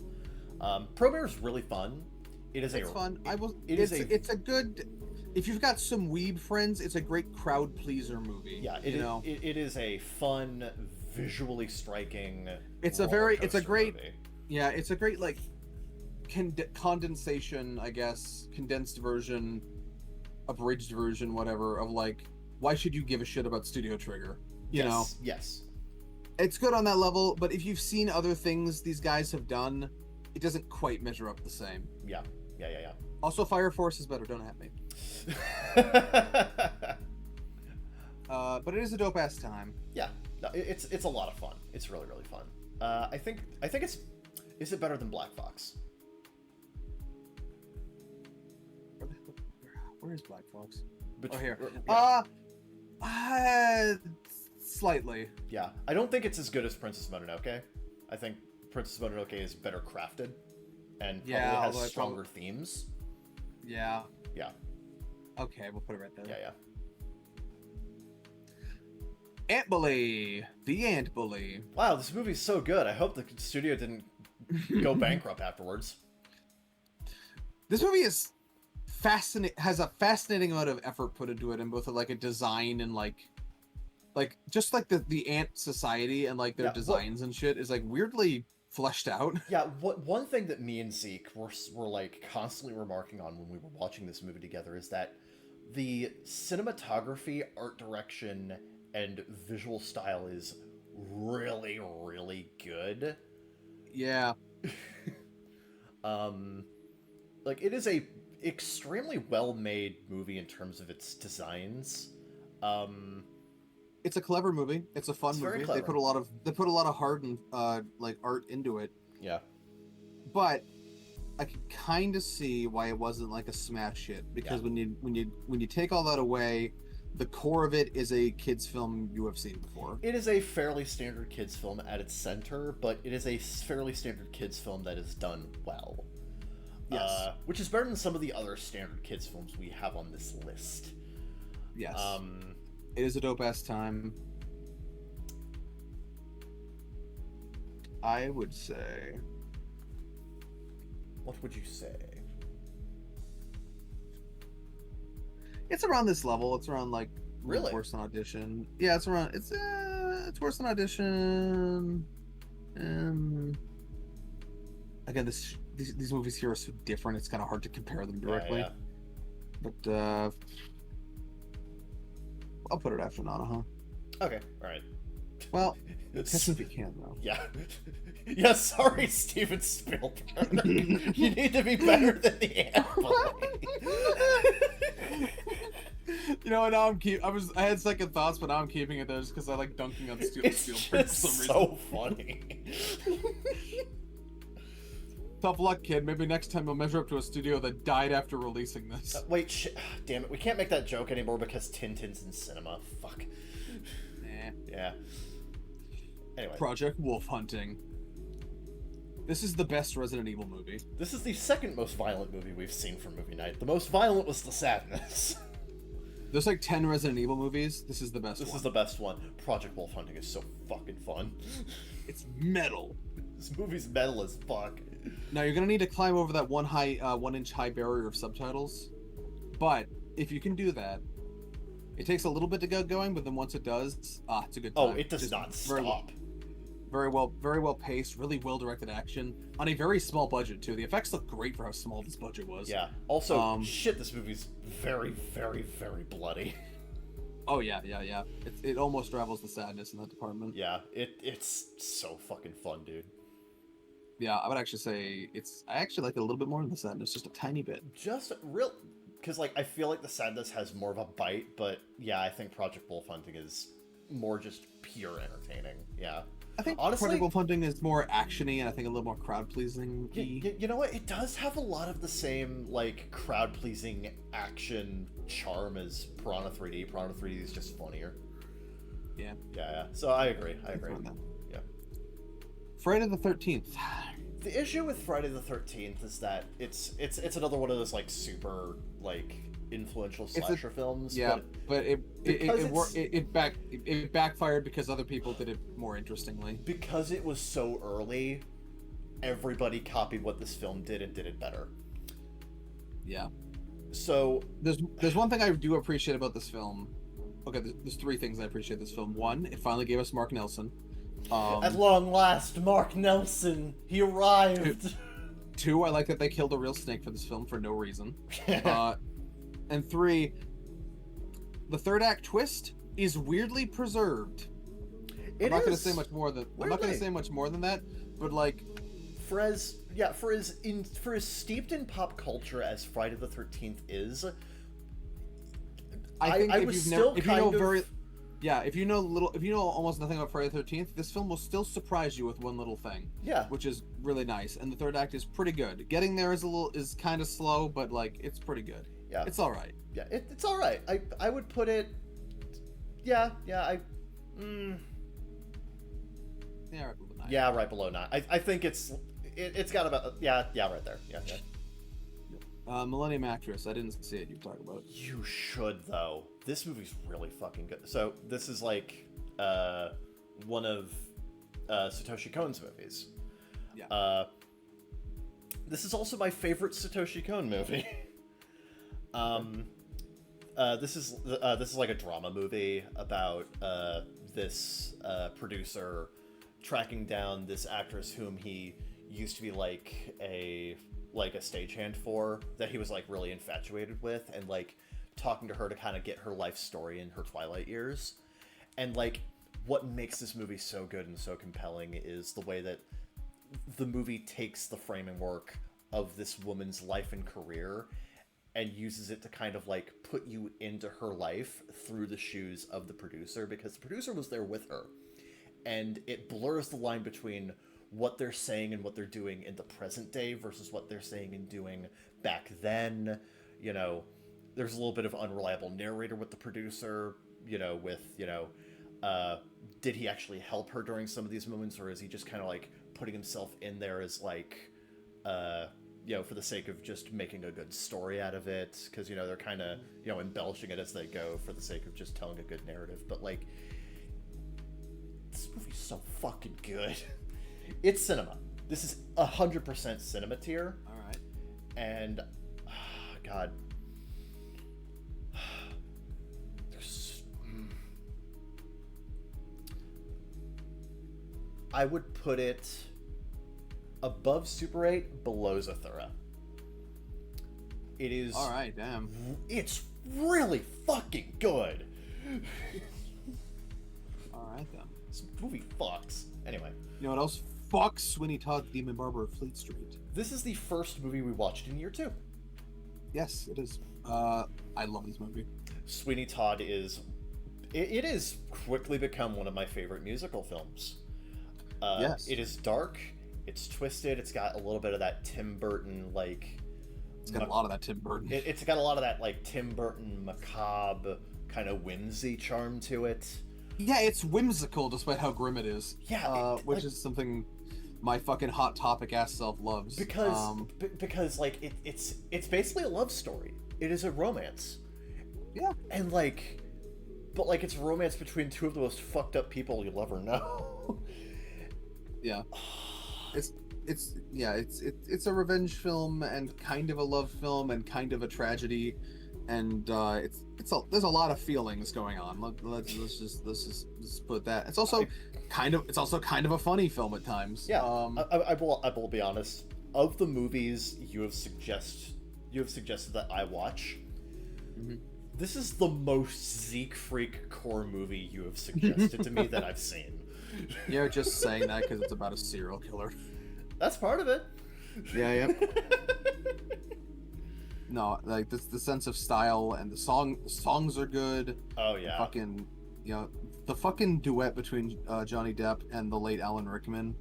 Promare is really fun. It's fun. It's a good, if you've got some weeb friends, it's a great crowd pleaser movie. Yeah, it is a fun, visually striking. It's a great movie. Yeah, it's a great condensation, I guess, condensed version, abridged version, whatever, of why should you give a shit about Studio Trigger? You know? Yes. It's good on that level, but if you've seen other things these guys have done, it doesn't quite measure up the same. Yeah. Also, Fire Force is better, don't at me. But it is a dope ass time. Yeah, no, it's a lot of fun. It's really, really fun. I think is it better than Black Fox? Where is Black Fox? Here. Slightly. Yeah, I don't think it's as good as Princess Mononoke. I think Princess Mononoke is better crafted and probably has stronger themes. Yeah. Yeah. Okay, we'll put it right there. Yeah. Ant Bully. The Ant Bully. Wow, this movie's so good. I hope the studio didn't go bankrupt afterwards. This movie is has a fascinating amount of effort put into it in both a design and just the ant society and their designs and shit is weirdly fleshed out. Yeah, one thing that me and Zeke were constantly remarking on when we were watching this movie together is that the cinematography, art direction, and visual style is really, really good. Yeah. It is a extremely well-made movie in terms of its designs. It's a clever movie. It's a fun movie. Very clever. They put a lot of heart and art into it. Yeah. But I can kind of see why it wasn't like a smash hit, because Yeah. when you take all that away, the core of it is a kids film you have seen before. It is a fairly standard kids film at its center, but it is a fairly standard kids film that is done well. Yes. Which is better than some of the other standard kids films we have on this list. Yes. It is a dope ass time. I would say. What would you say? It's around this level. It's around like Really? worse than Audition. Yeah, it's around. It's worse than Audition. Again, these movies here are so different. It's kind of hard to compare them directly. Yeah. But I'll put it after Nana, huh? Okay. All right. Well, guess if you can though. Yeah. Yeah. Sorry, Steven Spielberg. You need to be better than the Apple. You know what? Now I had second thoughts, but now I'm keeping it there just because I like dunking on Spielberg It's for just some reason. so funny. Tough luck, kid. Maybe next time we'll measure up to a studio that died after releasing this. Wait, damn it. We can't make that joke anymore because Tintin's in cinema. Fuck. Nah. Yeah. Anyway. Project Wolf Hunting. This is the best Resident Evil movie. This is the second most violent movie we've seen from Movie Night. The most violent was The Sadness. There's like 10 Resident Evil movies. This is the best one. This is the best one. Project Wolf Hunting is so fucking fun. It's metal. This movie's metal as fuck. Now you're gonna need to climb over that 1-inch high barrier of subtitles, but if you can do that, it takes a little bit to get going, but then once it does, it's a good time. Oh, it does Just not very stop. very well paced, really well directed action on a very small budget too. The effects look great for how small this budget was. Yeah. Also, shit, this movie's very, very, very bloody. Oh yeah. It almost rivals The Sadness in that department. Yeah, it's so fucking fun, dude. Yeah, I would actually say I actually like it a little bit more than The Sadness, just a tiny bit. Just real, because like I feel like The Sadness has more of a bite, but yeah, I think Project Wolf Hunting is more just pure entertaining. Yeah. I think honestly, Project Wolf Hunting is more actiony and I think a little more crowd pleasing. You know what? It does have a lot of the same like crowd pleasing action charm as Piranha 3D. Piranha 3D is just funnier. Yeah. Yeah. So I agree. Yeah. Friday the 13th. The issue with Friday the 13th is that it's another one of those like super like influential slasher films. Yeah, but it backfired because other people did it more interestingly. Because it was so early, everybody copied what this film did and did it better. Yeah. So there's one thing I do appreciate about this film. Okay, there's three things I appreciate this film. One, it finally gave us Mark Nelson. At long last, Mark Nelson, he arrived. Two, I like that they killed a real snake for this film for no reason. And three, the third act twist is weirdly preserved. I'm not going to say much more than that, but like for as steeped in pop culture as Friday the 13th is, I think if you know almost nothing about Friday the 13th, this film will still surprise you with one little thing. Yeah. Which is really nice. And the third act is pretty good. Getting there is kind of slow, but like it's pretty good. Yeah. It's all right. Yeah, it's all right. I would put it right below 9. Yeah, right below 9. I think it's got about right there. Yeah. Millennium Actress. I didn't see it. You talk about it. You should though. This movie's really fucking good. So this is like one of Satoshi Kon's movies. Yeah. This is also my favorite Satoshi Kon movie. This is like a drama movie about this producer tracking down this actress whom he used to be like a stagehand for, that he was like really infatuated with, and like talking to her to kind of get her life story in her twilight years. And like what makes this movie so good and so compelling is the way that the movie takes the framework of this woman's life and career and uses it to kind of like put you into her life through the shoes of the producer, because the producer was there with her. And it blurs the line between what they're saying and what they're doing in the present day versus what they're saying and doing back then. You know, there's a little bit of unreliable narrator with the producer, did he actually help her during some of these moments, or is he just kind of like putting himself in there as like, for the sake of just making a good story out of it? Because, they're kind of, embellishing it as they go for the sake of just telling a good narrative. But, like, this movie's so fucking good. It's cinema. This is 100% cinema tier. All right. And, God. I would put it above Super 8, below Zathura. It is... All right, damn. It's really fucking good. All right, then. This movie fucks. Anyway. You know what else? Fuck Sweeney Todd, Demon Barber of Fleet Street. This is the first movie we watched in year 2. Yes, it is. I love this movie. Sweeney Todd is... It has quickly become one of my favorite musical films. Yes. It is dark. It's twisted. It's got a little bit of that Tim Burton, like... It's got a lot of that Tim Burton. It's got a lot of that, like, Tim Burton macabre kind of whimsy charm to it. Yeah, it's whimsical despite how grim it is. Yeah. Which is something my fucking Hot Topic ass self loves. Because like, it's basically a love story. It is a romance. Yeah. And, like... But, like, it's a romance between two of the most fucked up people you'll ever know. Yeah. It's a revenge film and kind of a love film and kind of a tragedy, and there's a lot of feelings going on. Let's just put that. It's also kind of a funny film at times. Yeah. I will be honest. Of the movies you have suggested that I watch, mm-hmm. This is the most Zeke Freak core movie you have suggested to me that I've seen. You're just saying that because it's about a serial killer. That's part of it. Yeah, yep. No, like the sense of style and the songs are good. Oh yeah. The fucking duet between Johnny Depp and the late Alan Rickman,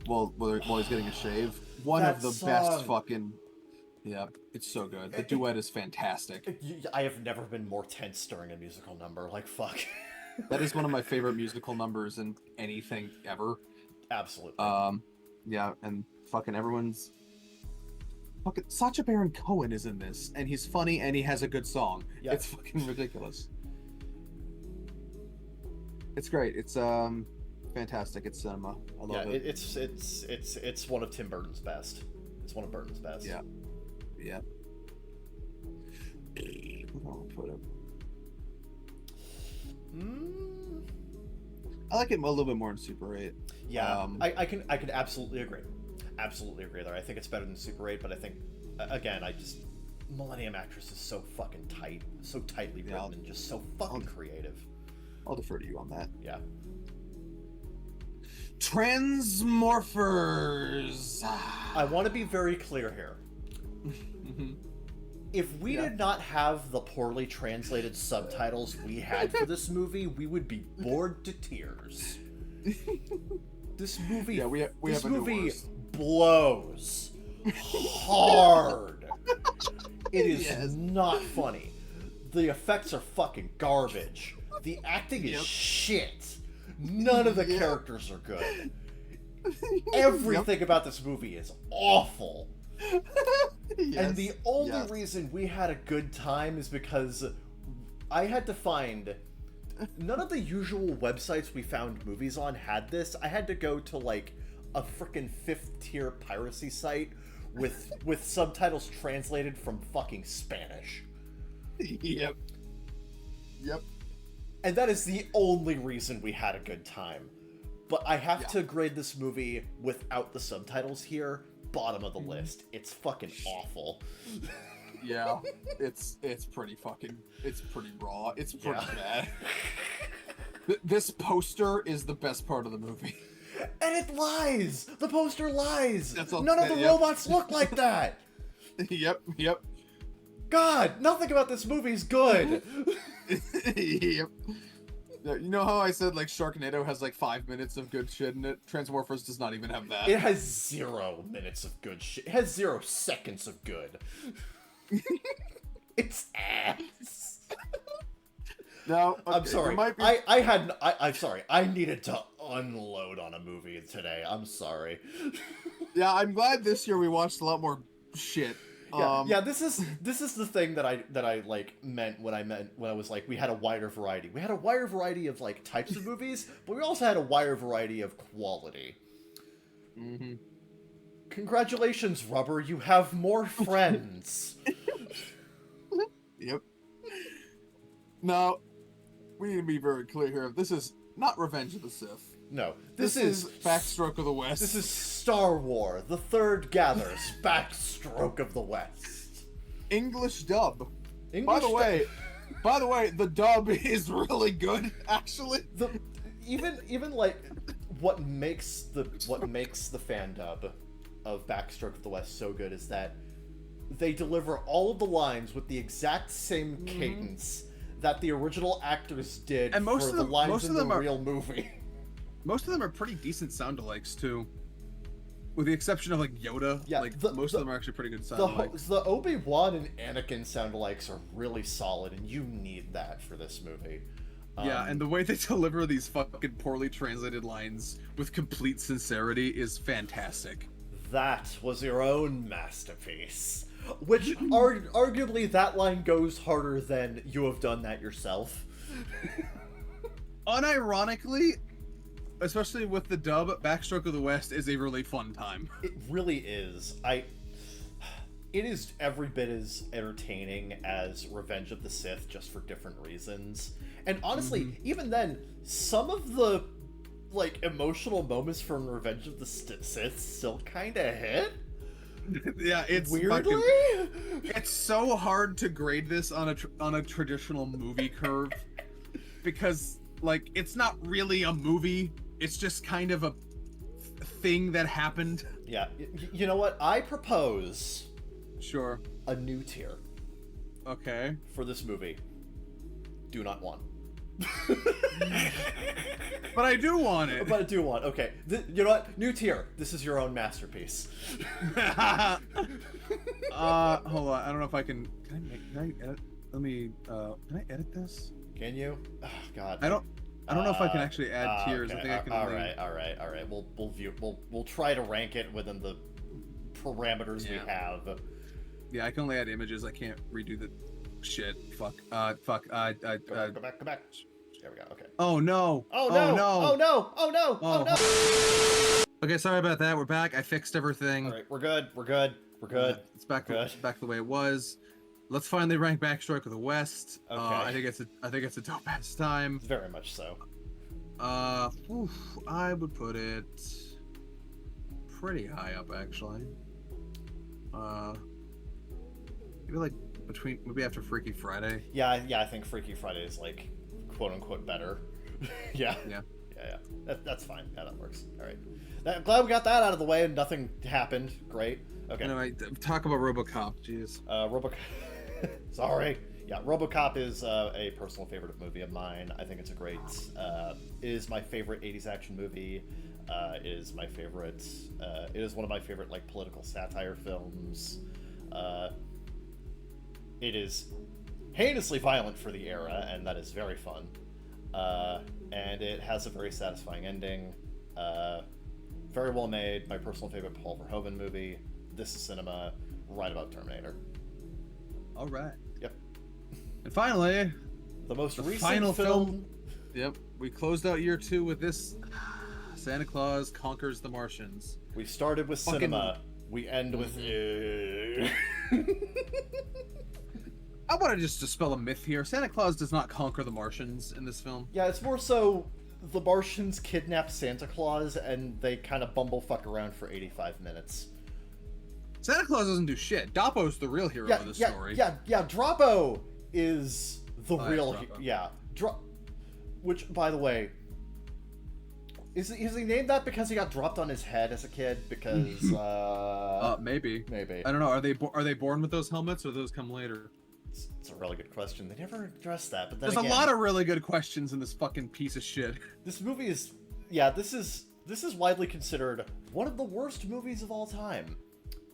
while he's getting a shave. One of the best fucking. Yeah, it's so good. The duet is fantastic. I have never been more tense during a musical number. Like, fuck. That is one of my favorite musical numbers in anything ever. Absolutely. Yeah, and fucking everyone's... Fucking Sacha Baron Cohen is in this, and he's funny, and he has a good song. Yeah. It's fucking ridiculous. It's great. It's fantastic. It's cinema. I love it. It's one of Tim Burton's best. It's one of Burton's best. Yeah. Yeah. I'll put it. I like it a little bit more in Super 8. Yeah, I can absolutely agree. Absolutely agree there. I think it's better than Super 8, but I think, again, Millennium Actress is so fucking tight, so tightly written, and just so fucking creative. I'll defer to you on that. Yeah. Transmorphers! I want to be very clear here. If we did not have the poorly translated subtitles we had for this movie, we would be bored to tears. This movie, this movie blows hard. It is not funny. The effects are fucking garbage. The acting is shit. None of the characters are good. Everything about this movie is awful. And the only reason we had a good time is because I had to find... None of the usual websites we found movies on had this. I had to go to, like, a frickin' 5th-tier piracy site with subtitles translated from fucking Spanish. Yep. And that is the only reason we had a good time. But I have to grade this movie without the subtitles here. Bottom of the list. It's fucking awful. Yeah, it's pretty raw. It's pretty bad. This poster is the best part of the movie. And it lies! The poster lies! None of the robots look like that! Yep. God, nothing about this movie is good! Yep. Yeah, you know how I said like Sharknado has like 5 minutes of good shit in it? Transmorphers does not even have that. It has 0 minutes of good shit. It has 0 seconds of good. It's ass. No, okay, I'm sorry. Might be... I'm sorry. I needed to unload on a movie today. I'm sorry. Yeah, I'm glad this year we watched a lot more shit. Yeah, this is the thing that I like meant when I was like we had a wider variety. We had a wider variety of like types of movies, but we also had a wider variety of quality. Mm-hmm. Congratulations, Rubber, you have more friends. Yep. Now, we need to be very clear here. This is not Revenge of the Sith. No, This is Backstroke of the West. This is Star Wars: The Third Gathers, Backstroke of the West. English dub. English By the way, the dub is really good, actually. Even like what makes the fan dub of Backstroke of the West so good is that they deliver all of the lines with the exact same cadence that the original actors did And most for of the them- lines most in of the them are- real movie. Most of them are pretty decent sound-alikes, too. With the exception of, like, Yoda. Yeah, like, most of them are actually pretty good The sound-alikes. Obi-Wan and Anakin sound-alikes are really solid, and you need that for this movie. Yeah, and the way they deliver these fucking poorly translated lines with complete sincerity is fantastic. That was your own masterpiece. Which, arguably, that line goes harder than you have done that yourself. Unironically, especially with the dub, Backstroke of the West is a really fun time. It really is. It is every bit as entertaining as Revenge of the Sith, just for different reasons. And honestly, even then, some of the like emotional moments from Revenge of the Sith still kind of hit. Yeah, it's Weirdly, it's so hard to grade this on a traditional movie curve because like it's not really a movie. It's just kind of a thing that happened. yeah. You know what? I propose Sure. a new tier Okay. for this movie. Do not want. But I do want it. But I do want. Okay. You know what? New tier. This is your own masterpiece. Hold on. I don't know if I can. Can I edit? Let me. Can I edit this? Can you? Oh, God. I don't know if I can actually add tiers. Okay. I think I can. All only... right. We'll try to rank it within the parameters we have. Yeah, I can only add images. I can't redo the shit. Fuck. Go back. There we go. Okay. Oh no. Oh no. Oh no. Oh no. Oh no. Okay, sorry about that. We're back. I fixed everything. All right. We're good. It's back. Good. Back the way it was. Let's finally rank Backstroke of the West. Okay. I think it's a dope ass time. Very much so. I would put it pretty high up actually. Maybe like maybe after Freaky Friday. Yeah. I think Freaky Friday is like quote unquote better. Yeah. That's fine. Yeah, that works. All right. Glad we got that out of the way and nothing happened. Great. Okay. Anyway, talk about RoboCop. Jeez. RoboCop. Sorry. Yeah, RoboCop is a personal favorite movie of mine. I think it's a great. It is my favorite '80s action movie. It is my favorite. It is one of my favorite like political satire films. It is heinously violent for the era, and that is very fun. And it has a very satisfying ending. Very well made. My personal favorite Paul Verhoeven movie. This is cinema. Right about Terminator. All right. Yep. And finally, The most recent final film. Yep. We closed out year 2 with this. Santa Claus Conquers the Martians. We started with cinema. We end with. I want to just dispel a myth here. Santa Claus does not conquer the Martians in this film. Yeah, it's more so the Martians kidnap Santa Claus and they kind of bumblefuck around for 85 minutes. Santa Claus doesn't do shit. Doppo's the real hero of the story. Yeah. Droppo is the real. Droppo. Yeah. Which, by the way, is he named that because he got dropped on his head as a kid? Because maybe. Maybe. I don't know. Are they born with those helmets or those come later? It's a really good question. They never addressed that, but then There's again, a lot of really good questions in this fucking piece of shit. this movie is, yeah, this is widely considered one of the worst movies of all time.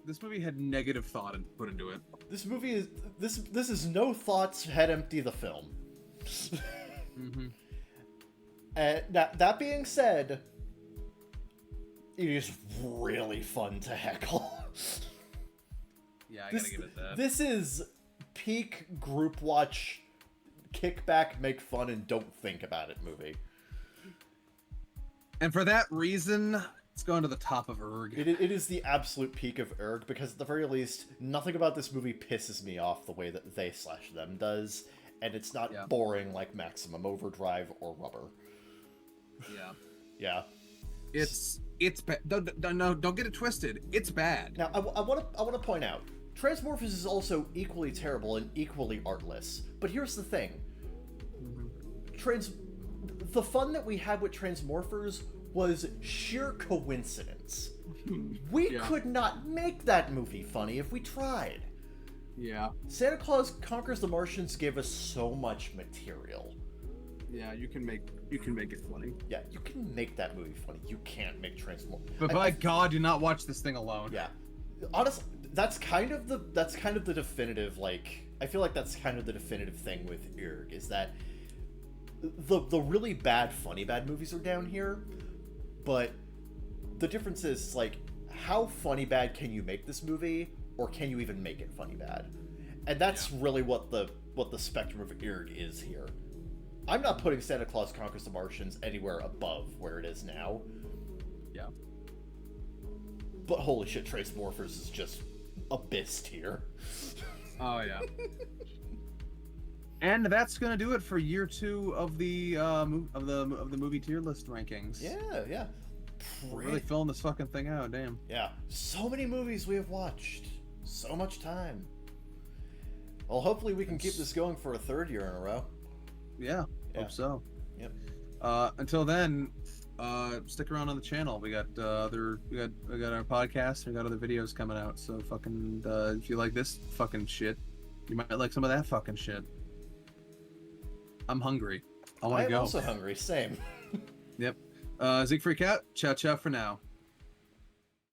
This movie had negative thought put into it. This movie is this is no thoughts head empty the film. Mm-hmm. That being said, it is really fun to heckle. Yeah, I gotta give it that. This is peak group watch, kick back, make fun, and don't think about it movie. And for that reason, it's going to the top of Erg. It is the absolute peak of Erg, because at the very least, nothing about this movie pisses me off the way that they/them does, and it's not boring like Maximum Overdrive or Rubber. Yeah. Yeah. It's bad. Don't get it twisted. It's bad. Now, I want to point out, Transmorphers is also equally terrible and equally artless. But here's the thing. The fun that we had with Transmorphers was sheer coincidence. We could not make that movie funny if we tried. Yeah. Santa Claus Conquers the Martians gave us so much material. Yeah, you can make it funny. Yeah, you can make that movie funny. You can't make Transmorphers. But by God, do not watch this thing alone. Yeah. Honestly, that's kind of the definitive, like, I feel like that's kind of the definitive thing with Erg, is that the really bad funny bad movies are down here, but the difference is, like, how funny bad can you make this movie, or can you even make it funny bad? And that's really what the spectrum of Erg is here. I'm not putting Santa Claus Conquers the Martians anywhere above where it is now. Yeah. But holy shit, Transmorphers is just abyss tier. Oh yeah. And that's gonna do it for year 2 of the movie tier list rankings. Yeah. We're really filling this fucking thing out, damn. Yeah. So many movies we have watched. So much time. Well, hopefully we can keep this going for a third year in a row. Yeah. Hope so. Yep. Until then, stick around on the channel. We got our podcast. We got other videos coming out. So fucking, if you like this fucking shit, you might like some of that fucking shit. I'm hungry. I want to go. I'm also hungry. Same. Yep. Zeke Freak out. Ciao, ciao for now.